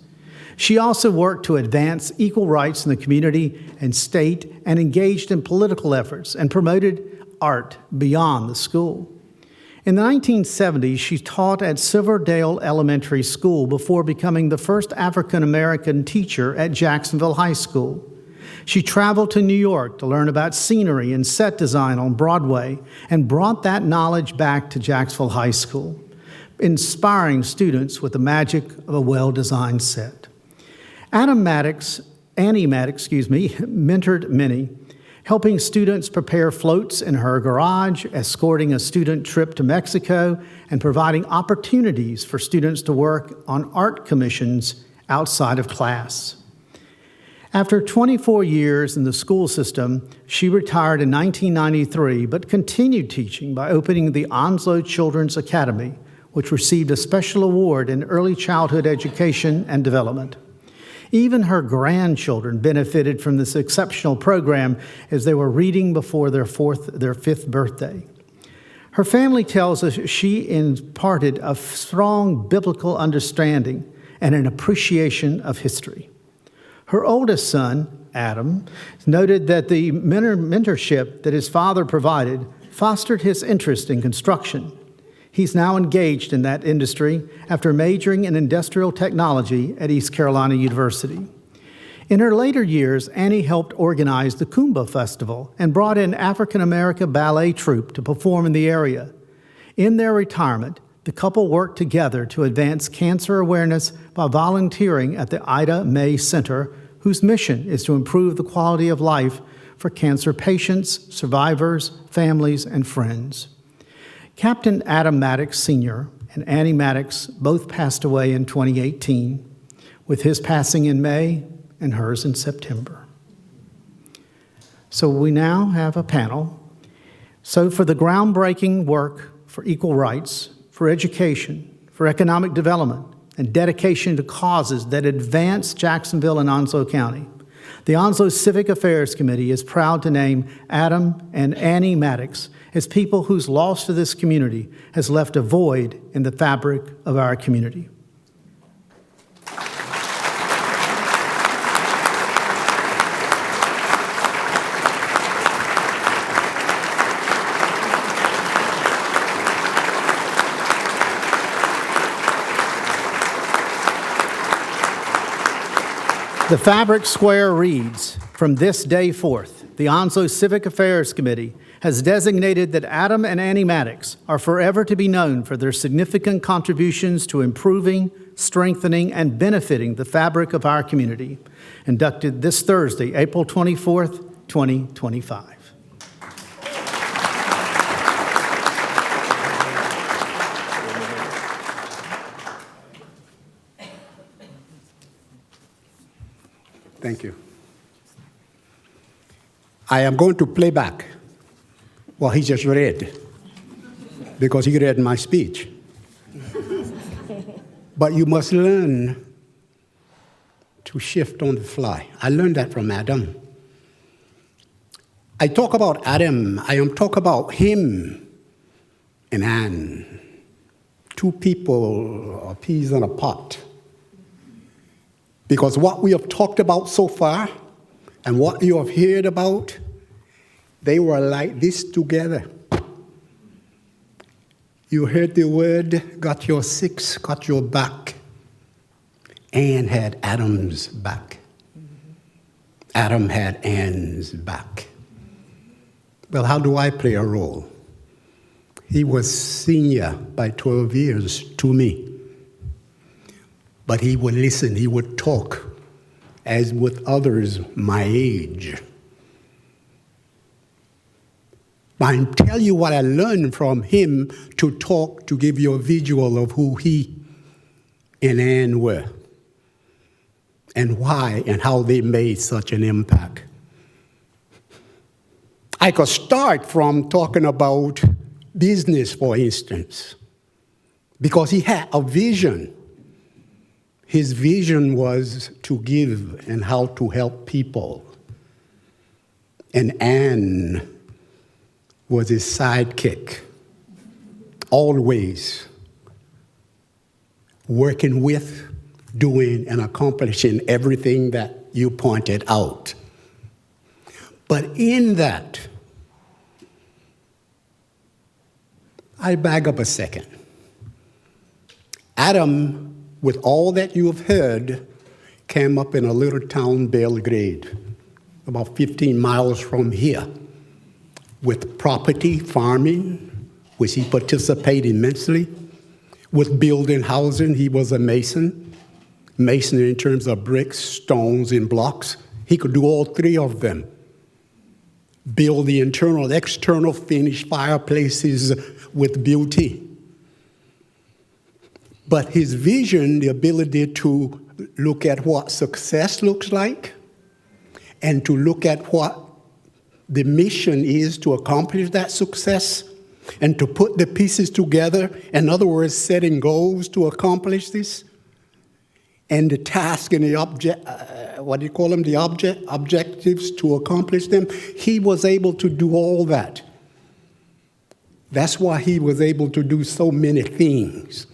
She also worked to advance equal rights in the community and state and engaged in political efforts and promoted art beyond the school. In the 1970s, she taught at Silverdale Elementary School before becoming the first African-American teacher at Jacksonville High School. She traveled to New York to learn about scenery and set design on Broadway and brought that knowledge back to Jacksonville High School, inspiring students with the magic of a well-designed set. Annie Maddox, mentored many, helping students prepare floats in her garage, escorting a student trip to Mexico, and providing opportunities for students to work on art commissions outside of class. After 24 years in the school system, she retired in 1993, but continued teaching by opening the Onslow Children's Academy, which received a special award in early childhood education and development. Even her grandchildren benefited from this exceptional program as they were reading before their 5th birthday. Her family tells us she imparted a strong biblical understanding and an appreciation of history. Her oldest son, Adam, noted that the mentorship that his father provided fostered his interest in construction. He's now engaged in that industry after majoring in industrial technology at East Carolina University. In her later years, Annie helped organize the Kumba Festival and brought in African American ballet troupe to perform in the area. In their retirement, the couple worked together to advance cancer awareness by volunteering at the Ida May Center, whose mission is to improve the quality of life for cancer patients, survivors, families, and friends. Captain Adam Maddox Sr. and Annie Maddox both passed away in 2018, with his passing in May and hers in September. So we now have a panel. So for the groundbreaking work for equal rights, for education, for economic development, and dedication to causes that advance Jacksonville and Onslow County, the Onslow Civic Affairs Committee is proud to name Adam and Annie Maddox as people whose loss to this community has left a void in the fabric of our community. The fabric square reads, "From this day forth, the Onslow Civic Affairs Committee has designated that Adam and Annie Maddox are forever to be known for their significant contributions to improving, strengthening, and benefiting the fabric of our community." Inducted this Thursday, April 24th, 2025. Thank you. I am going to play back what he just read, because he read my speech. But you must learn to shift on the fly. I learned that from Adam. I talk about Adam, I am talk about him and Anne. Two people, a peas in a pot. Because what we have talked about so far and what you have heard about, they were like this together. You heard the word, got your six, got your back. Anne had Adam's back. Adam had Anne's back. Well, how do I play a role? He was senior by 12 years to me. But he would listen, he would talk, as with others my age. I tell you what I learned from him to talk, to give you a visual of who he and Ann were, and why and how they made such an impact. I could start from talking about business, for instance, because he had a vision. His vision was to give and how to help people. And Ann was his sidekick, always working with, doing, and accomplishing everything that you pointed out. But in that, I back up a second. Adam, with all that you have heard, came up in a little town, Belgrade, about 15 miles from here, with property, farming, which he participated immensely, with building, housing. He was a mason in terms of bricks, stones, and blocks. He could do all three of them. Build the internal, external finished fireplaces with beauty. But his vision, the ability to look at what success looks like and to look at what the mission is to accomplish that success and to put the pieces together, in other words, setting goals to accomplish this, and the task and the objectives to accomplish them, he was able to do all that. That's why he was able to do so many things.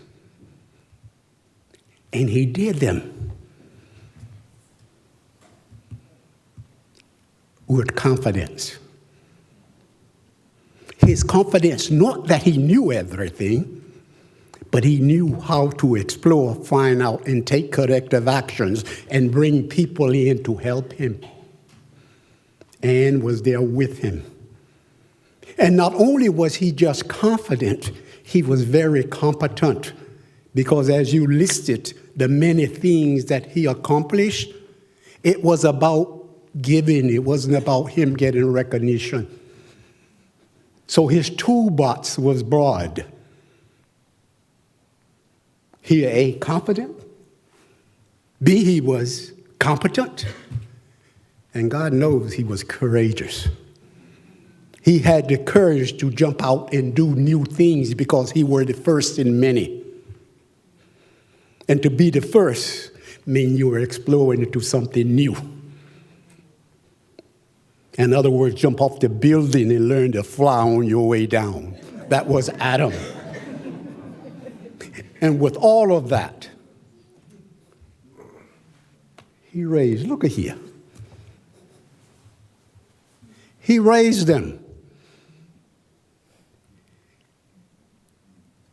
And he did them with confidence. His confidence, not that he knew everything, but he knew how to explore, find out, and take corrective actions and bring people in to help him. Ann was there with him. And not only was he just confident, he was very competent, because as you listed the many things that he accomplished, it was about giving. It wasn't about him getting recognition. So his toolbox was broad. He A, confident. B, he was competent. And God knows he was courageous. He had the courage to jump out and do new things because he were the first in many. And to be the first means you were exploring into something new. In other words, jump off the building and learn to fly on your way down. That was Adam. And with all of that, he raised, look at here. He raised them.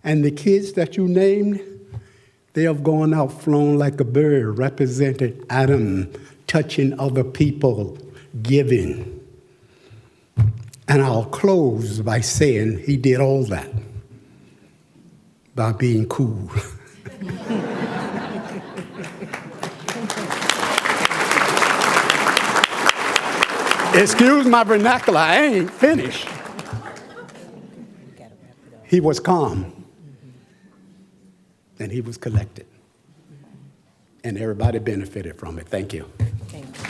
And the kids that you named, they have gone out, flown like a bird, represented Adam, touching other people, giving. And I'll close by saying he did all that by being cool. Excuse my vernacular, I ain't finished. He was calm. And he was collected. And everybody benefited from it. Thank you. Thank you.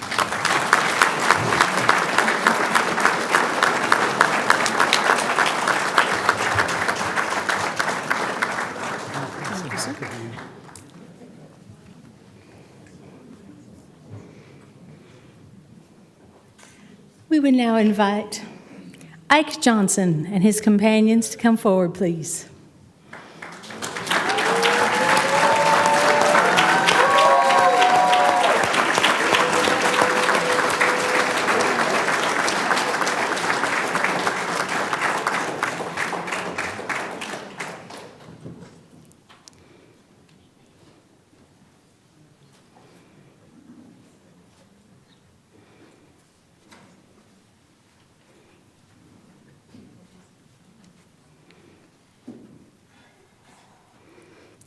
We would now invite Ike Johnson and his companions to come forward, please.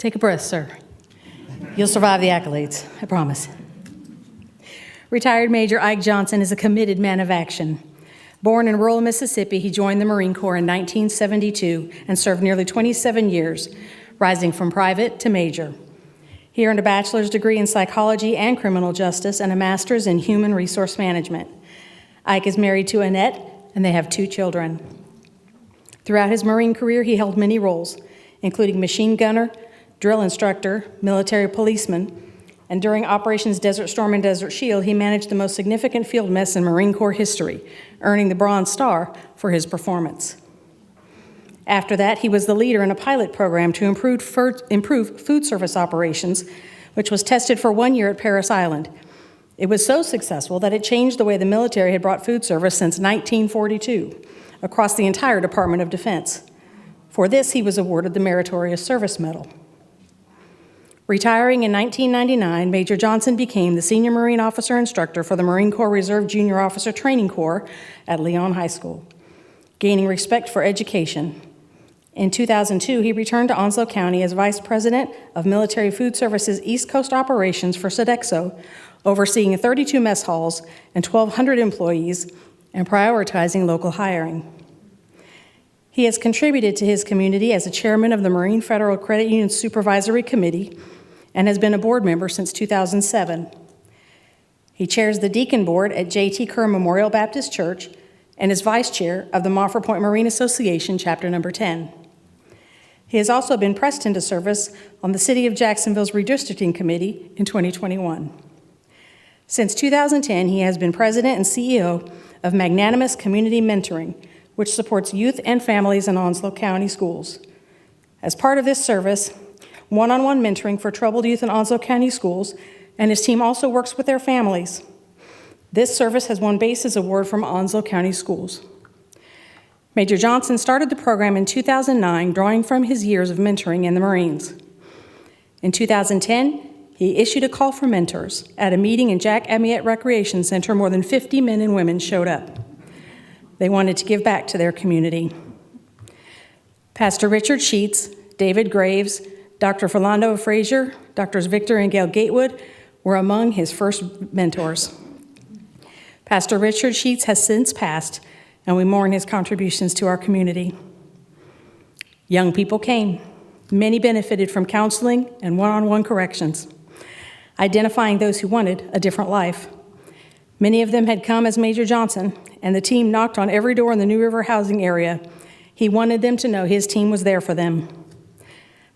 Take a breath, sir. You'll survive the accolades, I promise. Retired Major Ike Johnson is a committed man of action. Born in rural Mississippi, he joined the Marine Corps in 1972 and served nearly 27 years, rising from private to major. He earned a bachelor's degree in psychology and criminal justice and a master's in human resource management. Ike is married to Annette, and they have 2 children. Throughout his Marine career, he held many roles, including machine gunner, drill instructor, military policeman, and during Operations Desert Storm and Desert Shield, he managed the most significant field mess in Marine Corps history, earning the Bronze Star for his performance. After that, he was the leader in a pilot program to improve food service operations, which was tested for 1 year at Parris Island. It was so successful that it changed the way the military had brought food service since 1942 across the entire Department of Defense. For this, he was awarded the Meritorious Service Medal. Retiring in 1999, Major Johnson became the Senior Marine Officer Instructor for the Marine Corps Reserve Junior Officer Training Corps at Leon High School, gaining respect for education. In 2002, he returned to Onslow County as Vice President of Military Food Services East Coast Operations for Sodexo, overseeing 32 mess halls and 1,200 employees and prioritizing local hiring. He has contributed to his community as a chairman of the Marine Federal Credit Union Supervisory Committee and has been a board member since 2007. He chairs the Deacon Board at J.T. Kerr Memorial Baptist Church and is vice chair of the Moffett Point Marine Association, Chapter Number 10. He has also been pressed into service on the City of Jacksonville's Redistricting Committee in 2021. Since 2010, he has been president and CEO of Magnanimous Community Mentoring, which supports youth and families in Onslow County schools. As part of this service, one-on-one mentoring for troubled youth in Onslow County schools, and his team also works with their families. This service has won BASES Award from Onslow County Schools. Major Johnson started the program in 2009, drawing from his years of mentoring in the Marines. In 2010, he issued a call for mentors. At a meeting in Jack Amyette Recreation Center, more than 50 men and women showed up. They wanted to give back to their community. Pastor Richard Sheets, David Graves, Dr. Philando Frazier, Drs. Victor and Gail Gatewood were among his first mentors. Pastor Richard Sheets has since passed, and we mourn his contributions to our community. Young people came. Many benefited from counseling and one-on-one corrections, identifying those who wanted a different life. Many of them had come as Major Johnson, and the team knocked on every door in the New River housing area. He wanted them to know his team was there for them.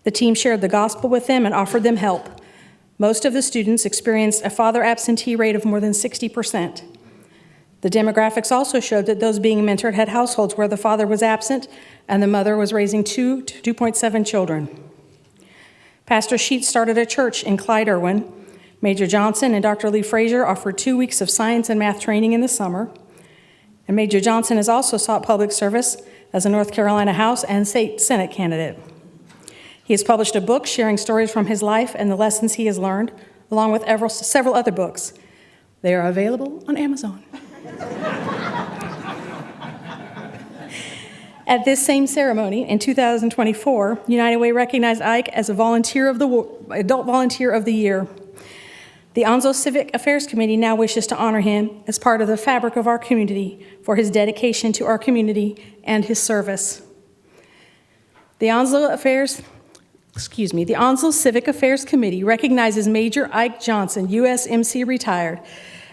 The team shared the gospel with them and offered them help. Most of the students experienced a father absentee rate of more than 60%. The demographics also showed that those being mentored had households where the father was absent and the mother was raising 2 to 2.7 children. Pastor Sheets started a church in Clyde, Irwin. Major Johnson and Dr. Lee Frazier offered 2 weeks of science and math training in the summer. And Major Johnson has also sought public service as a North Carolina House and State Senate candidate. He has published a book sharing stories from his life and the lessons he has learned, along with several other books. They are available on Amazon. At this same ceremony in 2024, United Way recognized Ike as a Adult Volunteer of the Year. The Onslow Civic Affairs Committee now wishes to honor him as part of the fabric of our community for his dedication to our community and his service. The Onslow Civic Affairs Committee recognizes Major Ike Johnson, USMC retired,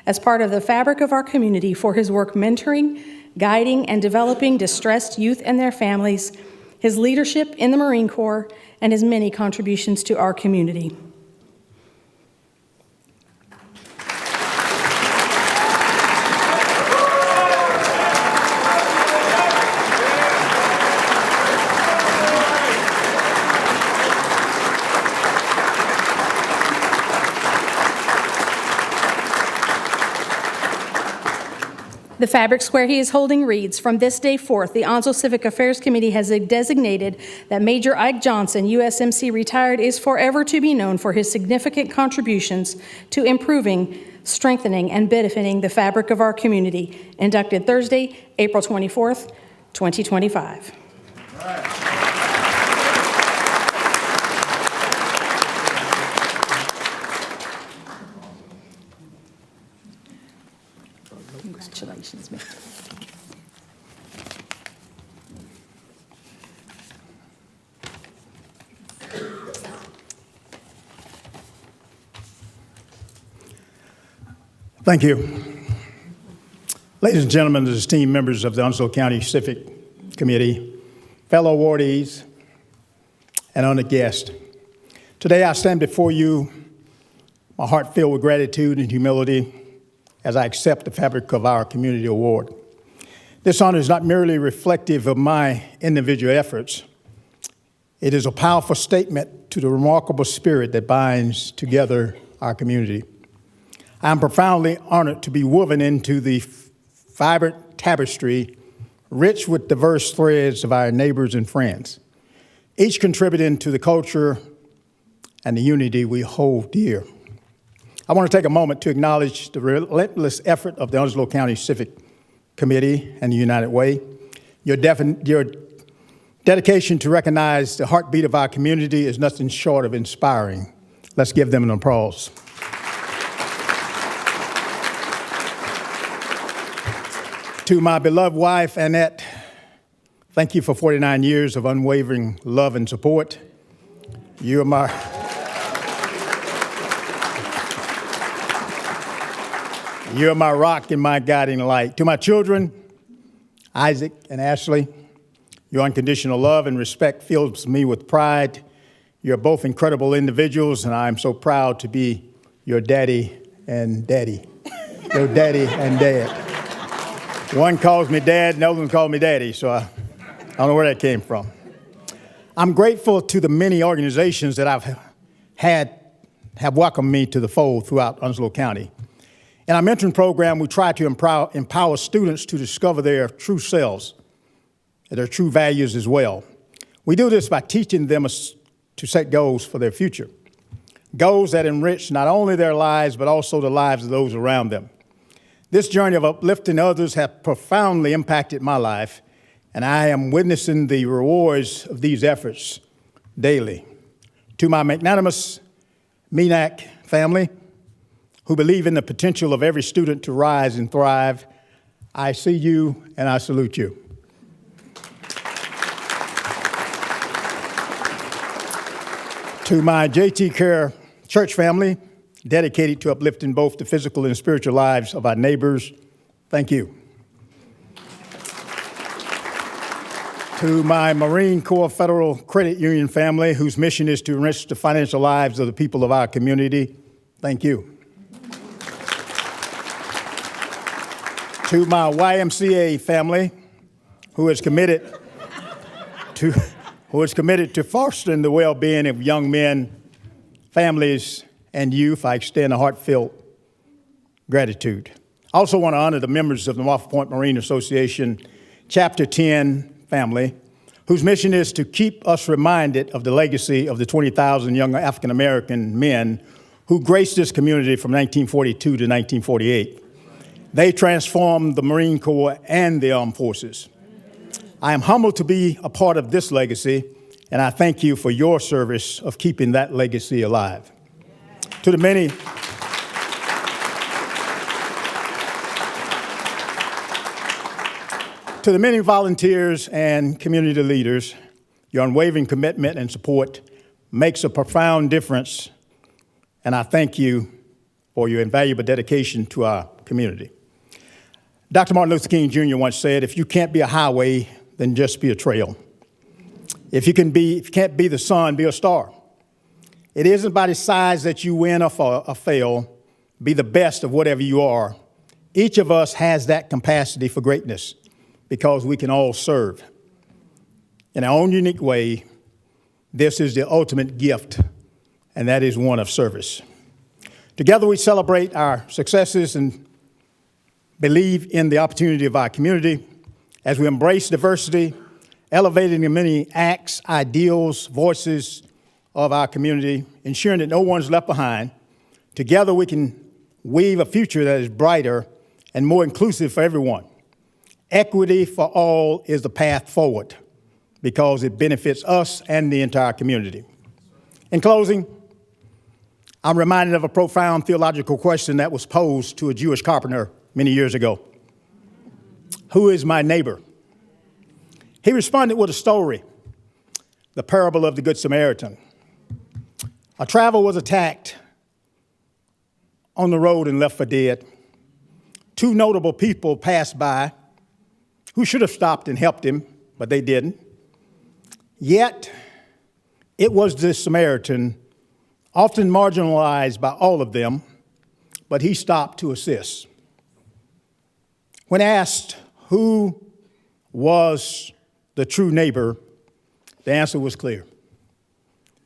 as part of the fabric of our community for his work mentoring, guiding, and developing distressed youth and their families, his leadership in the Marine Corps, and his many contributions to our community. The fabric square he is holding reads, "From this day forth, the Onslow Civic Affairs Committee has designated that Major Ike Johnson, USMC retired, is forever to be known for his significant contributions to improving, strengthening, and benefiting the fabric of our community." Inducted Thursday, April 24th, 2025. Congratulations, Major. Thank you. Ladies and gentlemen, esteemed members of the Onslow County Civic Committee, fellow awardees, and honored guests, today I stand before you, my heart filled with gratitude and humility as I accept the Fabric of Our Community Award. This honor is not merely reflective of my individual efforts. It is a powerful statement to the remarkable spirit that binds together our community. I am profoundly honored to be woven into the vibrant tapestry, rich with diverse threads of our neighbors and friends, each contributing to the culture and the unity we hold dear. I want to take a moment to acknowledge the relentless effort of the Onslow County Civic Committee and the United Way. Your dedication to recognize the heartbeat of our community is nothing short of inspiring. Let's give them an applause. To my beloved wife, Annette, thank you for 49 years of unwavering love and support. You're my rock and my guiding light. To my children, Isaac and Ashley, your unconditional love and respect fills me with pride. You're both incredible individuals, and I'm so proud to be your daddy and daddy. Your daddy and dad. One calls me dad, and the other one calls me daddy, so I don't know where that came from. I'm grateful to the many organizations that have welcomed me to the fold throughout Onslow County. In our mentoring program, we try to empower students to discover their true selves, their true values as well. We do this by teaching them to set goals for their future, goals that enrich not only their lives, but also the lives of those around them. This journey of uplifting others has profoundly impacted my life, and I am witnessing the rewards of these efforts daily. To my magnanimous MENAC family, who believe in the potential of every student to rise and thrive, I see you and I salute you. To my JT Care church family, dedicated to uplifting both the physical and spiritual lives of our neighbors, thank you. To my Marine Corps Federal Credit Union family, whose mission is to enrich the financial lives of the people of our community, thank you. To my YMCA family, who is committed to fostering the well-being of young men, families, and youth, I extend a heartfelt gratitude. I also want to honor the members of the Moffett Point Marine Association Chapter 10 family, whose mission is to keep us reminded of the legacy of the 20,000 young African-American men who graced this community from 1942 to 1948. They transformed the Marine Corps and the armed forces. I am humbled to be a part of this legacy, and I thank you for your service of keeping that legacy alive. To the many volunteers and community leaders, your unwavering commitment and support makes a profound difference, and I thank you for your invaluable dedication to our community. Dr. Martin Luther King Jr. once said, if you can't be a highway, then just be a trail. If you can't be the sun, be a star. It isn't by the size that you win or fail. Be the best of whatever you are. Each of us has that capacity for greatness because we can all serve. In our own unique way, this is the ultimate gift, and that is one of service. Together we celebrate our successes and believe in the opportunity of our community as we embrace diversity, elevating the many acts, ideals, voices of our community, ensuring that no one's left behind. Together we can weave a future that is brighter and more inclusive for everyone. Equity for all is the path forward because it benefits us and the entire community. In closing, I'm reminded of a profound theological question that was posed to a Jewish carpenter many years ago. Who is my neighbor? He responded with a story, the parable of the Good Samaritan. A traveler was attacked on the road and left for dead. Two notable people passed by who should have stopped and helped him, but they didn't. Yet, it was the Samaritan, often marginalized by all of them, but he stopped to assist. When asked who was the true neighbor, the answer was clear.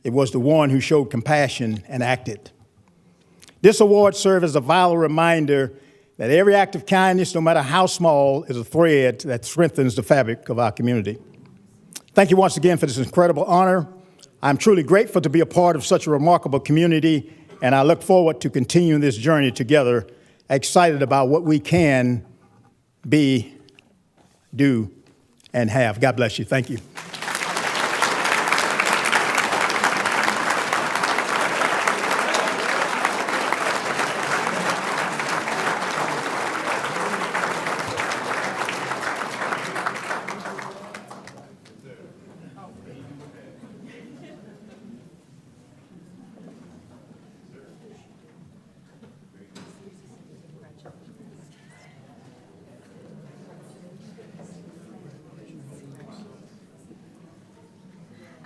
It was the one who showed compassion and acted. This award serves as a vital reminder that every act of kindness, no matter how small, is a thread that strengthens the fabric of our community. Thank you once again for this incredible honor. I'm truly grateful to be a part of such a remarkable community, and I look forward to continuing this journey together, excited about what we can be, do, and have. God bless you. Thank you.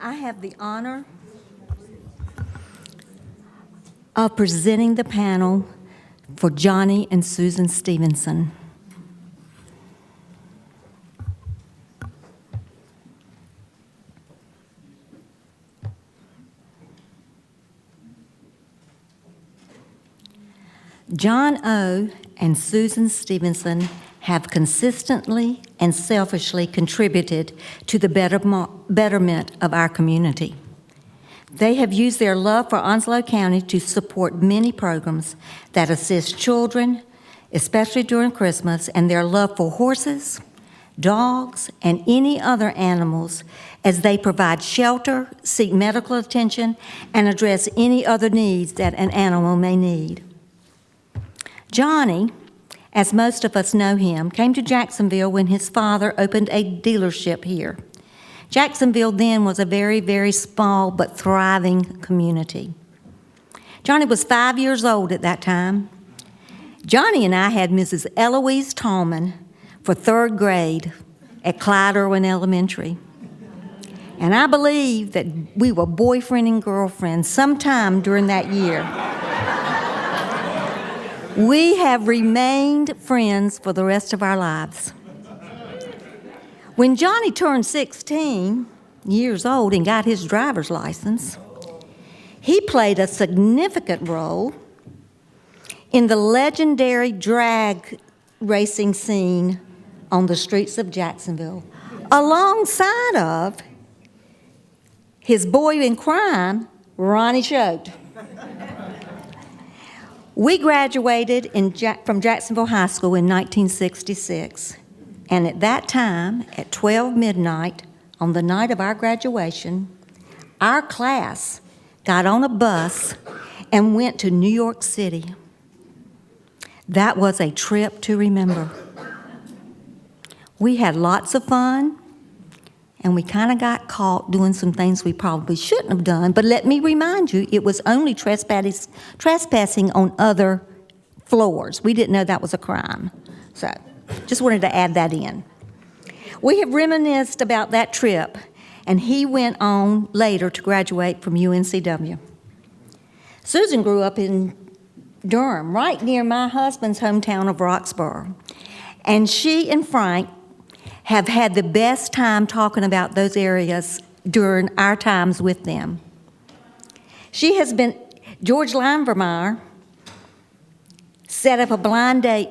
I have the honor of presenting the panel for Johnny and Susan Stevenson. John O. and Susan Stevenson have consistently and selfishly contributed to the betterment of our community. They have used their love for Onslow County to support many programs that assist children, especially during Christmas, and their love for horses, dogs, and any other animals as they provide shelter, seek medical attention, and address any other needs that an animal may need. Johnny, as most of us know him, came to Jacksonville when his father opened a dealership here. Jacksonville then was a very, very small but thriving community. Johnny was 5 years old at that time. Johnny and I had Mrs. Eloise Tallman for third grade at Clyde Irwin Elementary. And I believe that we were boyfriend and girlfriend sometime during that year. We have remained friends for the rest of our lives. When Johnny turned 16 years old and got his driver's license, he played a significant role in the legendary drag racing scene on the streets of Jacksonville, alongside of his boy in crime, Ronnie Choate. We graduated from Jacksonville High School in 1966, and at that time, at 12 midnight, on the night of our graduation, our class got on a bus and went to New York City. That was a trip to remember. We had lots of fun, and we kind of got caught doing some things we probably shouldn't have done. But let me remind you, it was only trespassing on other floors. We didn't know that was a crime. So just wanted to add that in. We have reminisced about that trip, and he went on later to graduate from UNCW. Susan grew up in Durham, right near my husband's hometown of Roxborough. And she and Frank have had the best time talking about those areas during our times with them. George Linevermeyer set up a blind date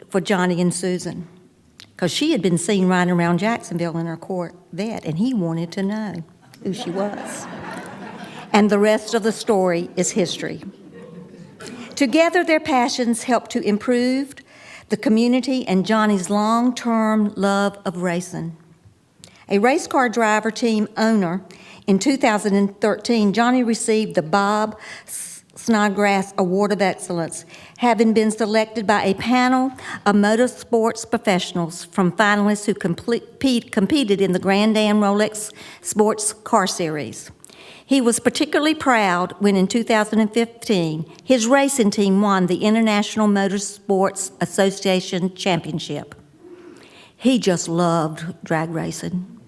for Johnny and Susan, because she had been seen riding around Jacksonville in her Corvette, and he wanted to know who she was. And the rest of the story is history. Together, their passions helped to improve the community and Johnny's long-term love of racing. A race car driver team owner, in 2013, Johnny received the Bob Snodgrass Award of Excellence, having been selected by a panel of motorsports professionals from finalists who competed in the Grand Am Rolex Sports Car Series. He was particularly proud when in 2015, his racing team won the International Motorsports Association Championship. He just loved drag racing.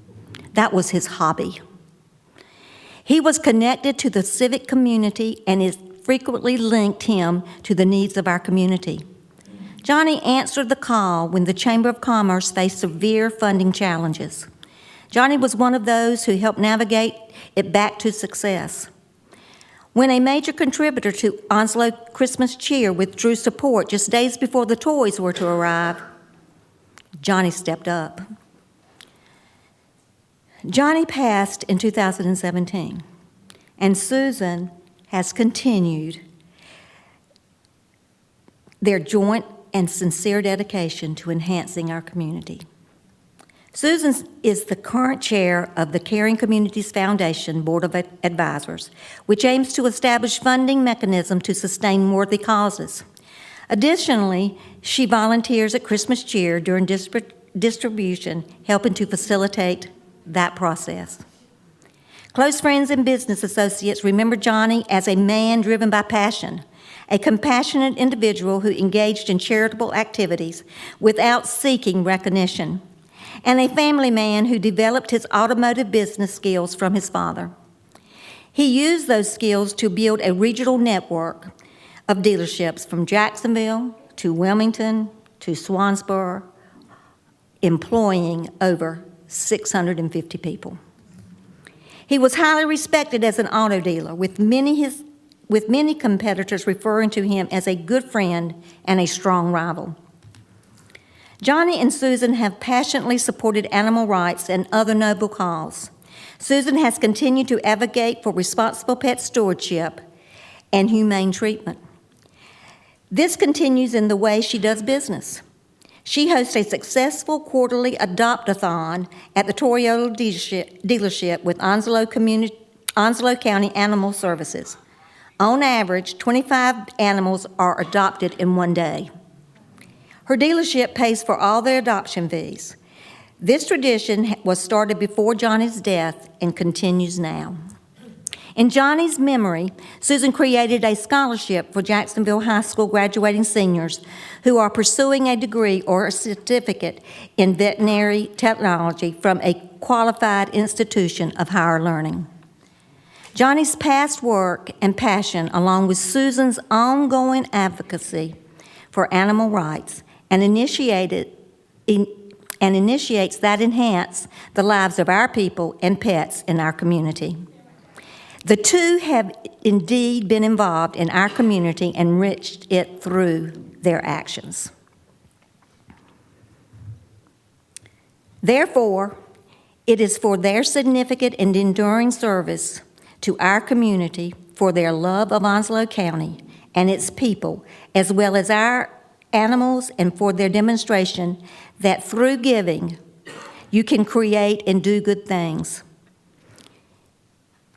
That was his hobby. He was connected to the civic community and is frequently linked him to the needs of our community. Johnny answered the call when the Chamber of Commerce faced severe funding challenges. Johnny was one of those who helped navigate it back to success. When a major contributor to Onslow Christmas Cheer withdrew support just days before the toys were to arrive, Johnny stepped up. Johnny passed in 2017, and Susan has continued their joint and sincere dedication to enhancing our community. Susan is the current chair of the Caring Communities Foundation Board of Advisors, which aims to establish funding mechanisms to sustain worthy causes. Additionally, she volunteers at Christmas Cheer during distribution, helping to facilitate that process. Close friends and business associates remember Johnny as a man driven by passion, a compassionate individual who engaged in charitable activities without seeking recognition, and a family man who developed his automotive business skills from his father. He used those skills to build a regional network of dealerships from Jacksonville to Wilmington to Swansboro, employing over 650 people. He was highly respected as an auto dealer, with many competitors referring to him as a good friend and a strong rival. Johnny and Susan have passionately supported animal rights and other noble causes. Susan has continued to advocate for responsible pet stewardship and humane treatment. This continues in the way she does business. She hosts a successful quarterly adopt-a-thon at the Toyota dealership with Onslow County Animal Services. On average, 25 animals are adopted in one day. Her dealership pays for all their adoption fees. This tradition was started before Johnny's death and continues now. In Johnny's memory, Susan created a scholarship for Jacksonville High School graduating seniors who are pursuing a degree or a certificate in veterinary technology from a qualified institution of higher learning. Johnny's past work and passion, along with Susan's ongoing advocacy for animal rights, and initiates that enhance the lives of our people and pets in our community. The two have indeed been involved in our community and enriched it through their actions. Therefore, it is for their significant and enduring service to our community, for their love of Onslow County and its people, as well as our animals, and for their demonstration that through giving, you can create and do good things.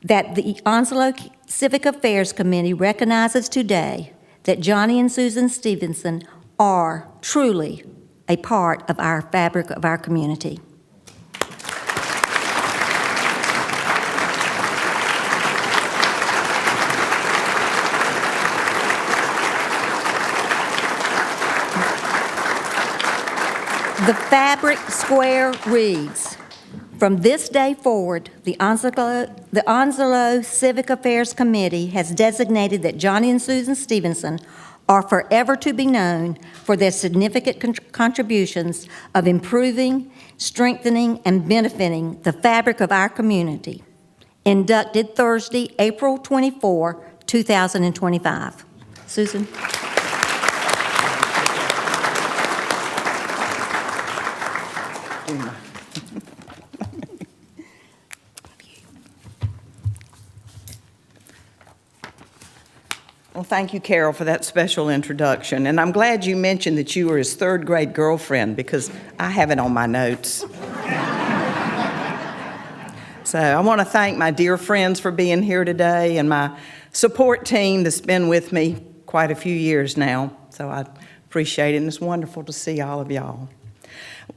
That the Onslow Civic Affairs Committee recognizes today that Johnny and Susan Stevenson are truly a part of our fabric of our community. The fabric square reads, "From this day forward, the Onslow Civic Affairs Committee has designated that Johnny and Susan Stevenson are forever to be known for their significant contributions of improving, strengthening, and benefiting the fabric of our community. Inducted Thursday, April 24, 2025. Susan. Well, thank you, Carol, for that special introduction. And I'm glad you mentioned that you were his third grade girlfriend, because I have it on my notes. So I want to thank my dear friends for being here today and my support team that's been with me quite a few years now. So I appreciate it, and it's wonderful to see all of y'all.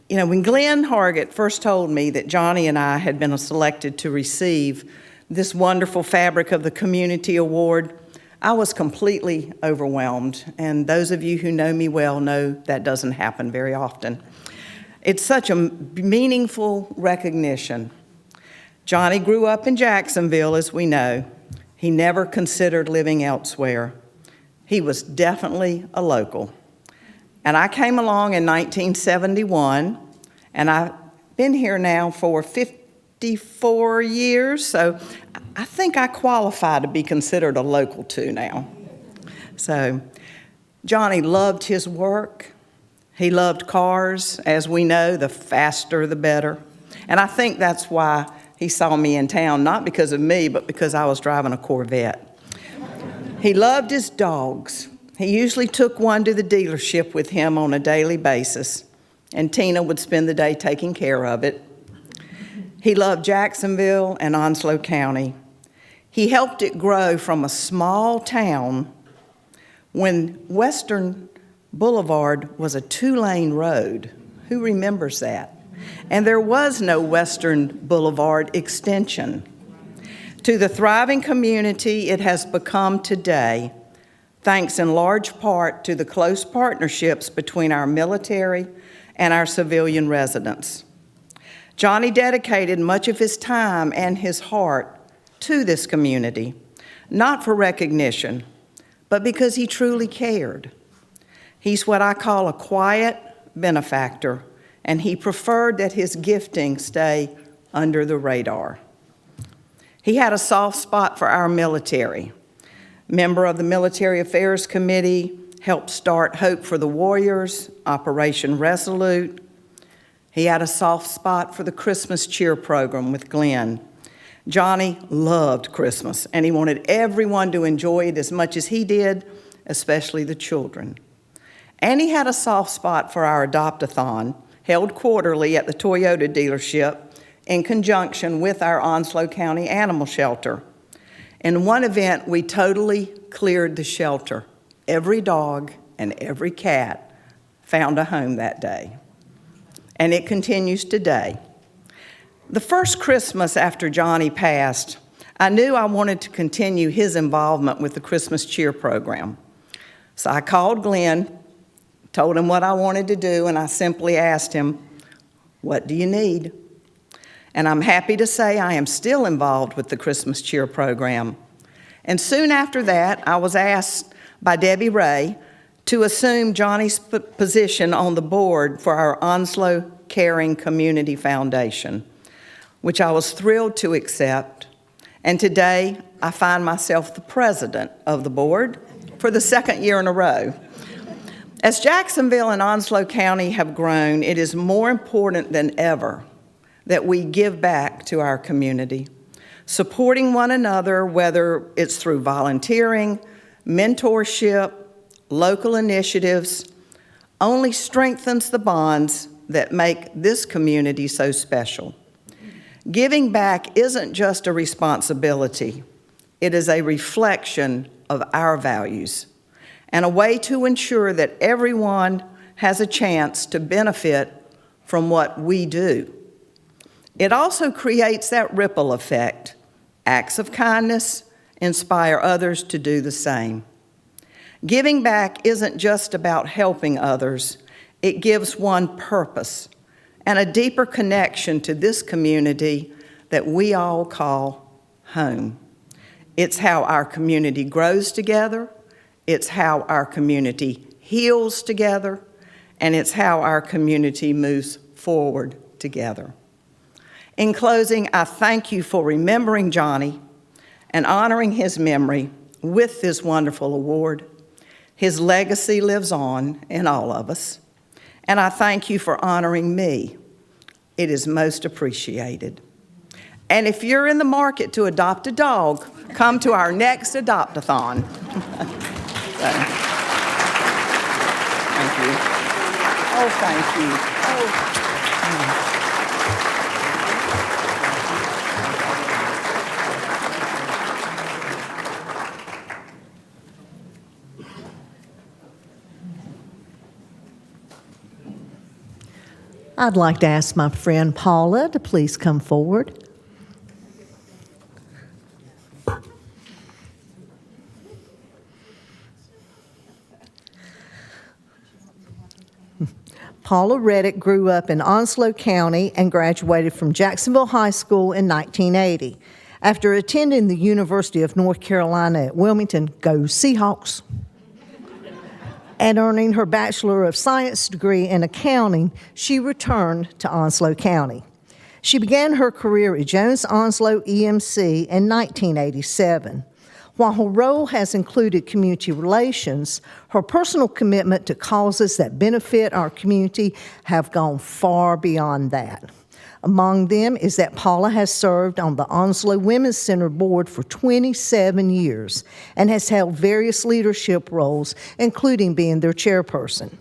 You know, when Glenn Hargett first told me that Johnny and I had been selected to receive this wonderful Fabric of the Community Award, I was completely overwhelmed. And those of you who know me well know that doesn't happen very often. It's such a meaningful recognition. Johnny grew up in Jacksonville, as we know. He never considered living elsewhere. He was definitely a local. And I came along in 1971, and I've been here now for 54 years, so I think I qualify to be considered a local too now. So Johnny loved his work. He loved cars. As we know, the faster the better. And I think that's why he saw me in town, not because of me, but because I was driving a Corvette. He loved his dogs. He usually took one to the dealership with him on a daily basis, and Tina would spend the day taking care of it. He loved Jacksonville and Onslow County. He helped it grow from a small town when Western Boulevard was a 2-lane road. Who remembers that? And there was no Western Boulevard extension. To the thriving community it has become today, thanks in large part to the close partnerships between our military and our civilian residents. Johnny dedicated much of his time and his heart to this community, not for recognition, but because he truly cared. He's what I call a quiet benefactor, and he preferred that his gifting stay under the radar. He had a soft spot for our military. Member of the Military Affairs Committee, helped start Hope for the Warriors, Operation Resolute. He had a soft spot for the Christmas Cheer program with Glenn. Johnny loved Christmas, and he wanted everyone to enjoy it as much as he did, especially the children. And he had a soft spot for our Adopt-a-thon, held quarterly at the Toyota dealership in conjunction with our Onslow County Animal Shelter. In one event, we totally cleared the shelter. Every dog and every cat found a home that day. And it continues today. The first Christmas after Johnny passed, I knew I wanted to continue his involvement with the Christmas Cheer program. So I called Glenn, told him what I wanted to do, and I simply asked him, "What do you need?" And I'm happy to say I am still involved with the Christmas Cheer program. And soon after that, I was asked by Debbie Ray to assume Johnny's position on the board for our Onslow Caring Community Foundation, which I was thrilled to accept. And today, I find myself the president of the board for the second year in a row. As Jacksonville and Onslow County have grown, it is more important than ever that we give back to our community. Supporting one another, whether it's through volunteering, mentorship, local initiatives, only strengthens the bonds that make this community so special. Giving back isn't just a responsibility, it is a reflection of our values and a way to ensure that everyone has a chance to benefit from what we do. It also creates that ripple effect. Acts of kindness inspire others to do the same. Giving back isn't just about helping others. It gives one purpose and a deeper connection to this community that we all call home. It's how our community grows together, it's how our community heals together, and it's how our community moves forward together. In closing, I thank you for remembering Johnny and honoring his memory with this wonderful award. His legacy lives on in all of us, and I thank you for honoring me. It is most appreciated. And if you're in the market to adopt a dog, come to our next Adopt-a-thon. Thank you. Oh, thank you. Oh. I'd like to ask my friend Paula to please come forward. Paula Reddick grew up in Onslow County and graduated from Jacksonville High School in 1980. After attending the University of North Carolina at Wilmington, go Seahawks, and earning her Bachelor of Science degree in accounting, she returned to Onslow County. She began her career at Jones Onslow EMC in 1987. While her role has included community relations, her personal commitment to causes that benefit our community have gone far beyond that. Among them is that Paula has served on the Onslow Women's Center board for 27 years and has held various leadership roles, including being their chairperson.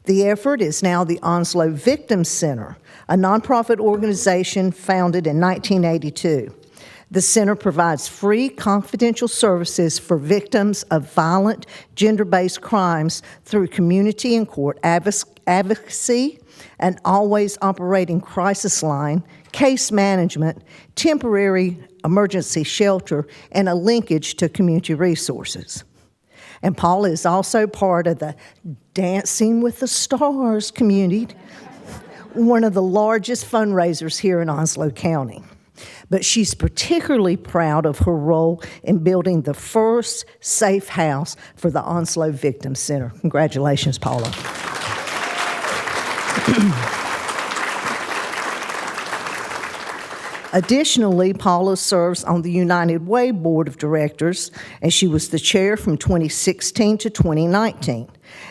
The effort is now the Onslow Victim Center, a nonprofit organization founded in 1982. The center provides free, confidential services for victims of violent, gender-based crimes through community and court advocacy, an always operating crisis line, case management, temporary emergency shelter, and a linkage to community resources. And Paula is also part of the Dancing with the Stars community, one of the largest fundraisers here in Onslow County. But she's particularly proud of her role in building the first safe house for the Onslow Victim Center. Congratulations, Paula. Additionally, Paula serves on the United Way Board of Directors, and she was the chair from 2016 to 2019.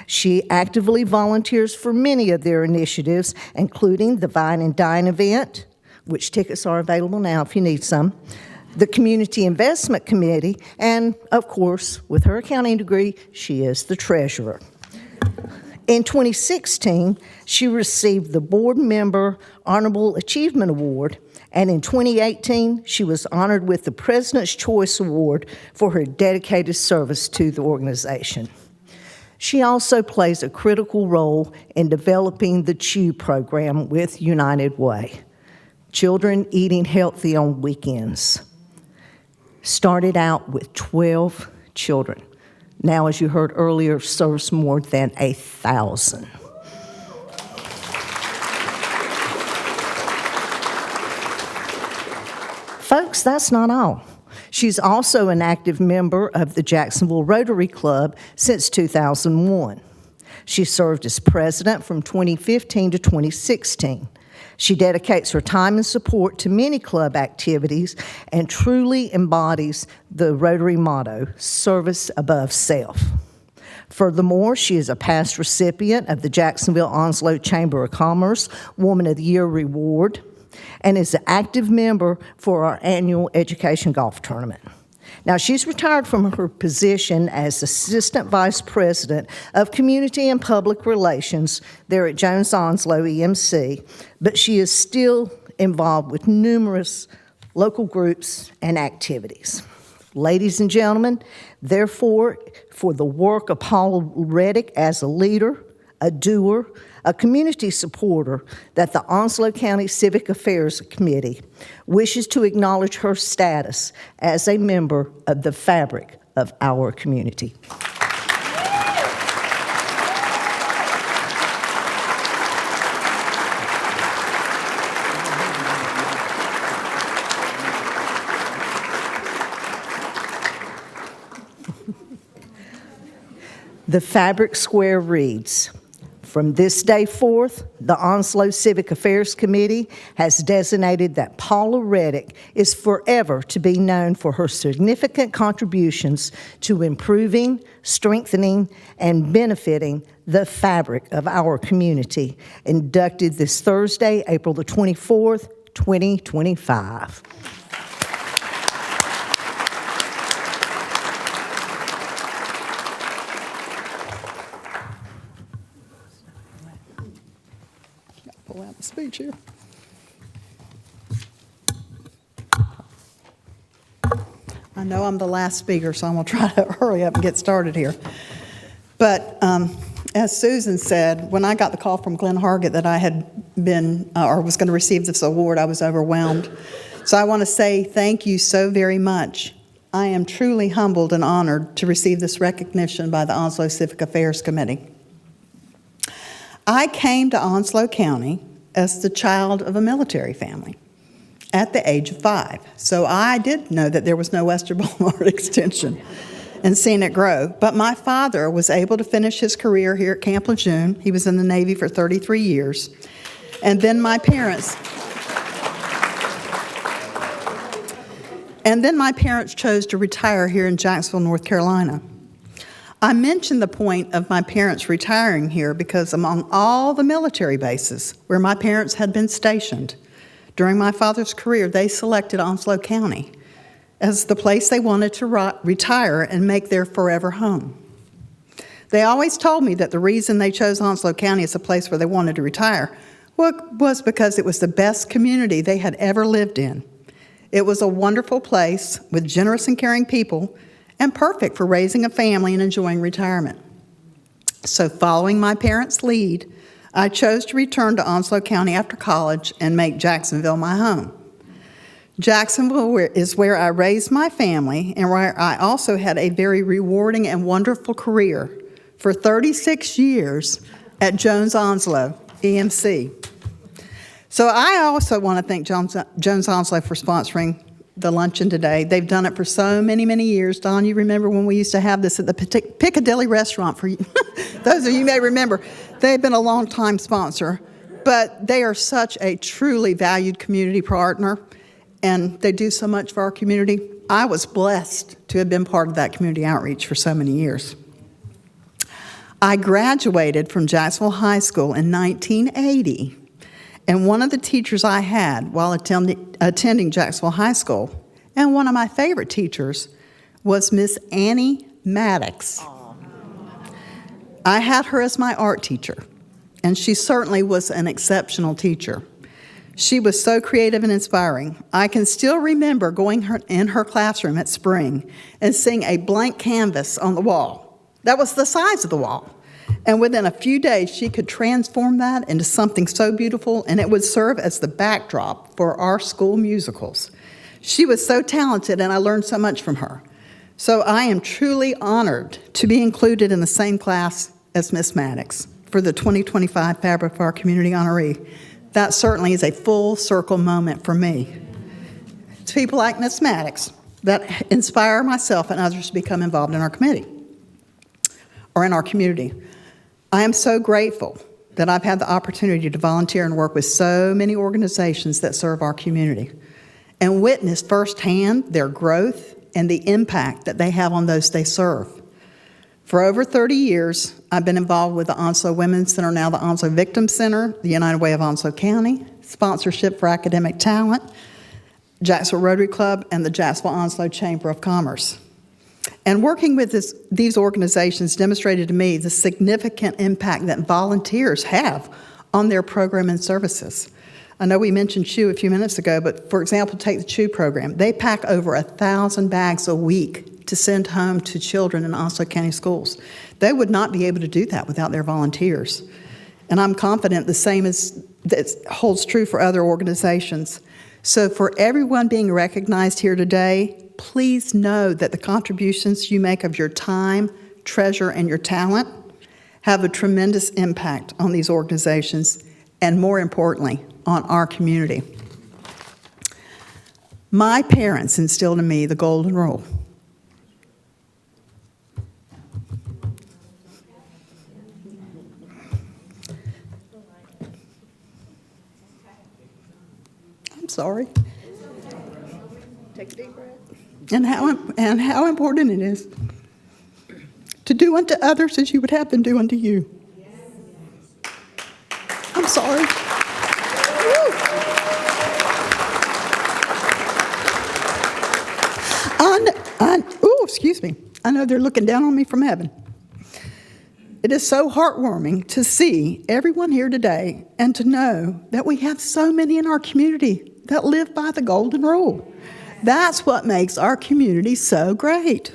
She actively volunteers for many of their initiatives, including the Vine and Dine event, which tickets are available now if you need some, the Community Investment Committee, and, of course, with her accounting degree, she is the treasurer. In 2016, she received the Board Member Honorable Achievement Award, and in 2018, she was honored with the President's Choice Award for her dedicated service to the organization. She also plays a critical role in developing the CHEW program with United Way, Children Eating Healthy on Weekends. Started out with 12 children. Now, as you heard earlier, serves more than 1,000. Folks, that's not all. She's also an active member of the Jacksonville Rotary Club since 2001. She served as president from 2015 to 2016. She dedicates her time and support to many club activities and truly embodies the Rotary motto, service above self. Furthermore, she is a past recipient of the Jacksonville Onslow Chamber of Commerce Woman of the Year Award and is an active member for our annual education golf tournament. Now, she's retired from her position as Assistant Vice President of Community and Public Relations there at Jones Onslow EMC, but she is still involved with numerous local groups and activities. Ladies and gentlemen, therefore, for the work of Paula Reddick as a leader, a doer, a community supporter, that the Onslow County Civic Affairs Committee wishes to acknowledge her status as a member of the fabric of our community. The Fabric Square reads, "From this day forth, the Onslow Civic Affairs Committee has designated that Paula Reddick is forever to be known for her significant contributions to improving, strengthening, and benefiting the fabric of our community." Inducted this Thursday, April the 24th, 2025. Pull out the speech here. I know I'm the last speaker, so I'm going to try to hurry up and get started here. But as Susan said, when I got the call from Glenn Hargett that I had been, or was going to receive this award, I was overwhelmed. So I want to say thank you so very much. I am truly humbled and honored to receive this recognition by the Onslow Civic Affairs Committee. I came to Onslow County as the child of a military family at the age of 5. So I did know that there was no Western Boulevard Extension and seen it grow. But my father was able to finish his career here at Camp Lejeune. He was in the Navy for 33 years. And then my parents chose to retire here in Jacksonville, North Carolina. I mention the point of my parents retiring here because among all the military bases where my parents had been stationed during my father's career, they selected Onslow County as the place they wanted to retire and make their forever home. They always told me that the reason they chose Onslow County as a place where they wanted to retire was because it was the best community they had ever lived in. It was a wonderful place with generous and caring people and perfect for raising a family and enjoying retirement. So following my parents' lead, I chose to return to Onslow County after college and make Jacksonville my home. Jacksonville is where I raised my family and where I also had a very rewarding and wonderful career for 36 years at Jones Onslow, EMC. So I also want to thank Jones Onslow for sponsoring the luncheon today. They've done it for so many, many years. Don, you remember when we used to have this at the Piccadilly restaurant for you? Those of you may remember. They've been a long-time sponsor, but they are such a truly valued community partner, and they do so much for our community. I was blessed to have been part of that community outreach for so many years. I graduated from Jacksonville High School in 1980. And one of the teachers I had while attending Jacksonville High School, and one of my favorite teachers, was Miss Annie Maddox. I had her as my art teacher, and she certainly was an exceptional teacher. She was so creative and inspiring. I can still remember going in her classroom at spring and seeing a blank canvas on the wall. That was the size of the wall. And within a few days, she could transform that into something so beautiful, and it would serve as the backdrop for our school musicals. She was so talented, and I learned so much from her. So I am truly honored to be included in the same class as Miss Maddox for the 2025 Fabric of Our Community honoree. That certainly is a full circle moment for me. It's people like Miss Maddox that inspire myself and others to become involved in our committee or in our community. I am so grateful that I've had the opportunity to volunteer and work with so many organizations that serve our community and witness firsthand their growth and the impact that they have on those they serve. For over 30 years, I've been involved with the Onslow Women's Center, now the Onslow Victim Center, the United Way of Onslow County, Sponsorship for Academic Talent, Jacksonville Rotary Club, and the Jacksonville Onslow Chamber of Commerce. And working with these organizations demonstrated to me the significant impact that volunteers have on their program and services. I know we mentioned CHU a few minutes ago, but for example, take the CHU program. They pack over 1,000 bags a week to send home to children in Onslow County schools. They would not be able to do that without their volunteers. And I'm confident the same that holds true for other organizations. So for everyone being recognized here today, please know that the contributions you make of your time, treasure, and your talent have a tremendous impact on these organizations and, more importantly, on our community. My parents instilled in me the golden rule. I'm sorry. Take a deep breath. And how important it is to do unto others as you would have them do unto you. I'm sorry. Excuse me. I know they're looking down on me from heaven. It is so heartwarming to see everyone here today and to know that we have so many in our community that live by the golden rule. That's what makes our community so great.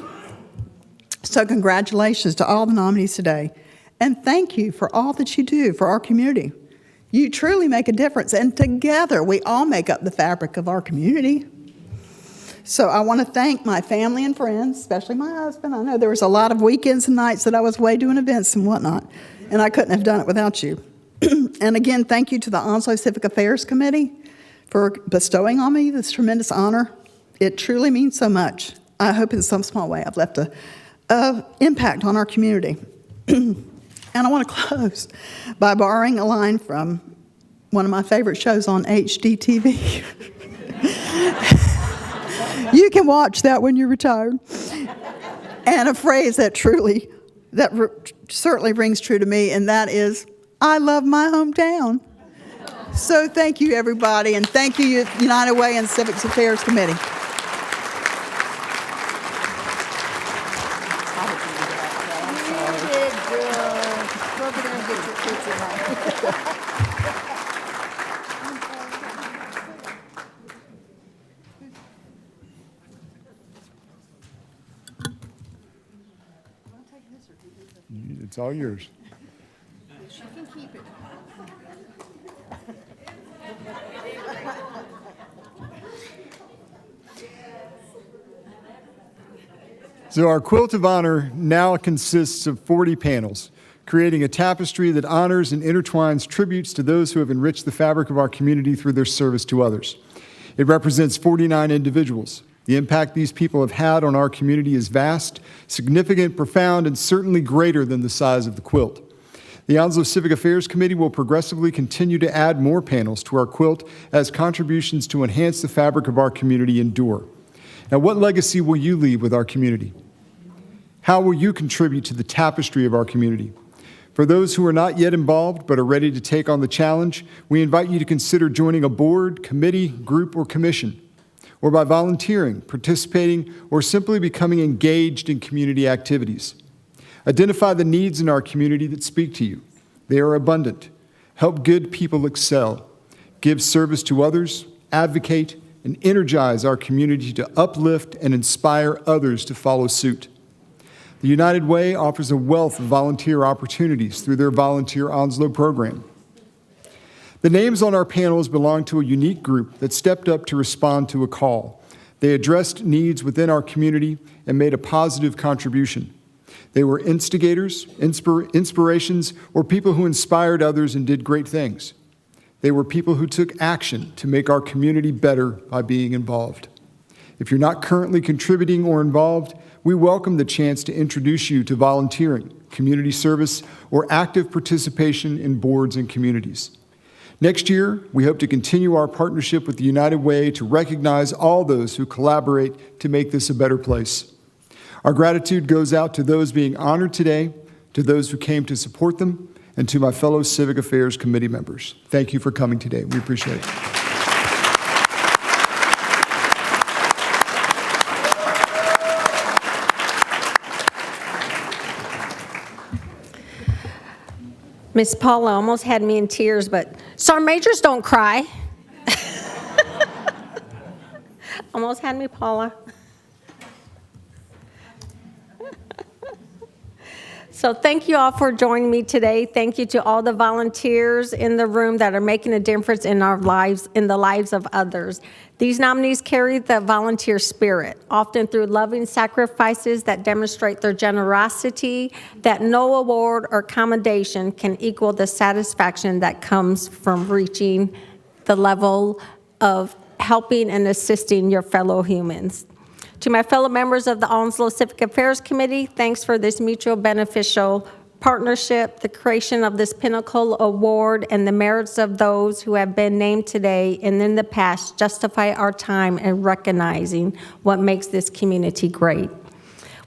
So congratulations to all the nominees today. And thank you for all that you do for our community. You truly make a difference, and together we all make up the fabric of our community. So I want to thank my family and friends, especially my husband. I know there was a lot of weekends and nights that I was away doing events and whatnot, and I couldn't have done it without you. And again, thank you to the Onslow Civic Affairs Committee for bestowing on me this tremendous honor. It truly means so much. I hope in some small way I've left a impact on our community. And I want to close by borrowing a line from one of my favorite shows on HDTV. You can watch that when you're retired. And a phrase that certainly rings true to me, and that is, I love my hometown. So thank you, everybody, and thank you, United Way and Civic Affairs Committee. It's all yours. She can keep it. So our Quilt of Honor now consists of 40 panels, creating a tapestry that honors and intertwines tributes to those who have enriched the fabric of our community through their service to others. It represents 49 individuals. The impact these people have had on our community is vast, significant, profound, and certainly greater than the size of the quilt. The Onslow Civic Affairs Committee will progressively continue to add more panels to our quilt as contributions to enhance the fabric of our community endure. Now, what legacy will you leave with our community? How will you contribute to the tapestry of our community? For those who are not yet involved but are ready to take on the challenge, we invite you to consider joining a board, committee, group, or commission, or by volunteering, participating, or simply becoming engaged in community activities. Identify the needs in our community that speak to you. They are abundant. Help good people excel. Give service to others, advocate, and energize our community to uplift and inspire others to follow suit. The United Way offers a wealth of volunteer opportunities through their Volunteer Onslow program. The names on our panels belong to a unique group that stepped up to respond to a call. They addressed needs within our community and made a positive contribution. They were instigators, inspirations, or people who inspired others and did great things. They were people who took action to make our community better by being involved. If you're not currently contributing or involved, we welcome the chance to introduce you to volunteering, community service, or active participation in boards and communities. Next year, we hope to continue our partnership with the United Way to recognize all those who collaborate to make this a better place. Our gratitude goes out to those being honored today, to those who came to support them, and to my fellow Civic Affairs Committee members. Thank you for coming today. We appreciate it. Miss Paula almost had me in tears, but Sergeant Majors don't cry. Almost had me, Paula. So thank you all for joining me today. Thank you to all the volunteers in the room that are making a difference in our lives, in the lives of others. These nominees carry the volunteer spirit, often through loving sacrifices that demonstrate their generosity, that no award or commendation can equal the satisfaction that comes from reaching the level of helping and assisting your fellow humans. To my fellow members of the Onslow Civic Affairs Committee, thanks for this mutual beneficial partnership, the creation of this Pinnacle Award, and the merits of those who have been named today and in the past justify our time in recognizing what makes this community great.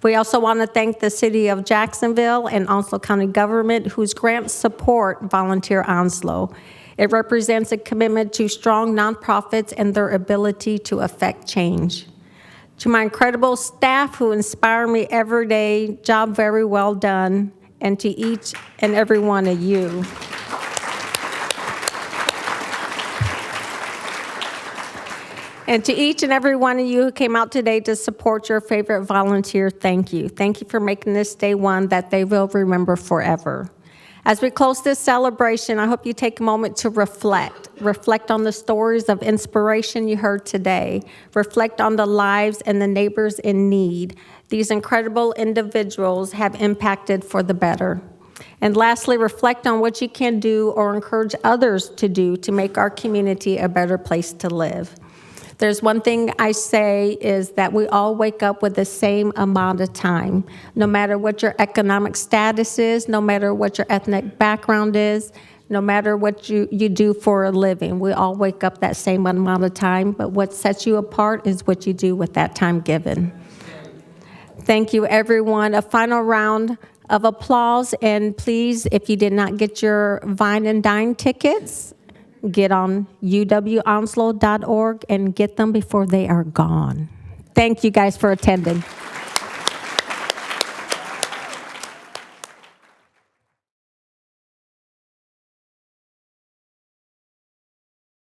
We also want to thank the City of Jacksonville and Onslow County government, whose grants support Volunteer Onslow. It represents a commitment to strong nonprofits and their ability to affect change. To my incredible staff who inspire me every day, job very well done, and to each and every one of you. And to each and every one of you who came out today to support your favorite volunteer, thank you. Thank you for making this day one that they will remember forever. As we close this celebration, I hope you take a moment to reflect. Reflect on the stories of inspiration you heard today. Reflect on the lives and the neighbors in need. These incredible individuals have impacted for the better. And lastly, reflect on what you can do or encourage others to do to make our community a better place to live. There's one thing I say is that we all wake up with the same amount of time, no matter what your economic status is, no matter what your ethnic background is, no matter what you do for a living. We all wake up that same amount of time, but what sets you apart is what you do with that time given. Thank you, everyone. A final round of applause, and please, if you did not get your Vine and Dine tickets, get on uwonslow.org and get them before they are gone. Thank you guys for attending.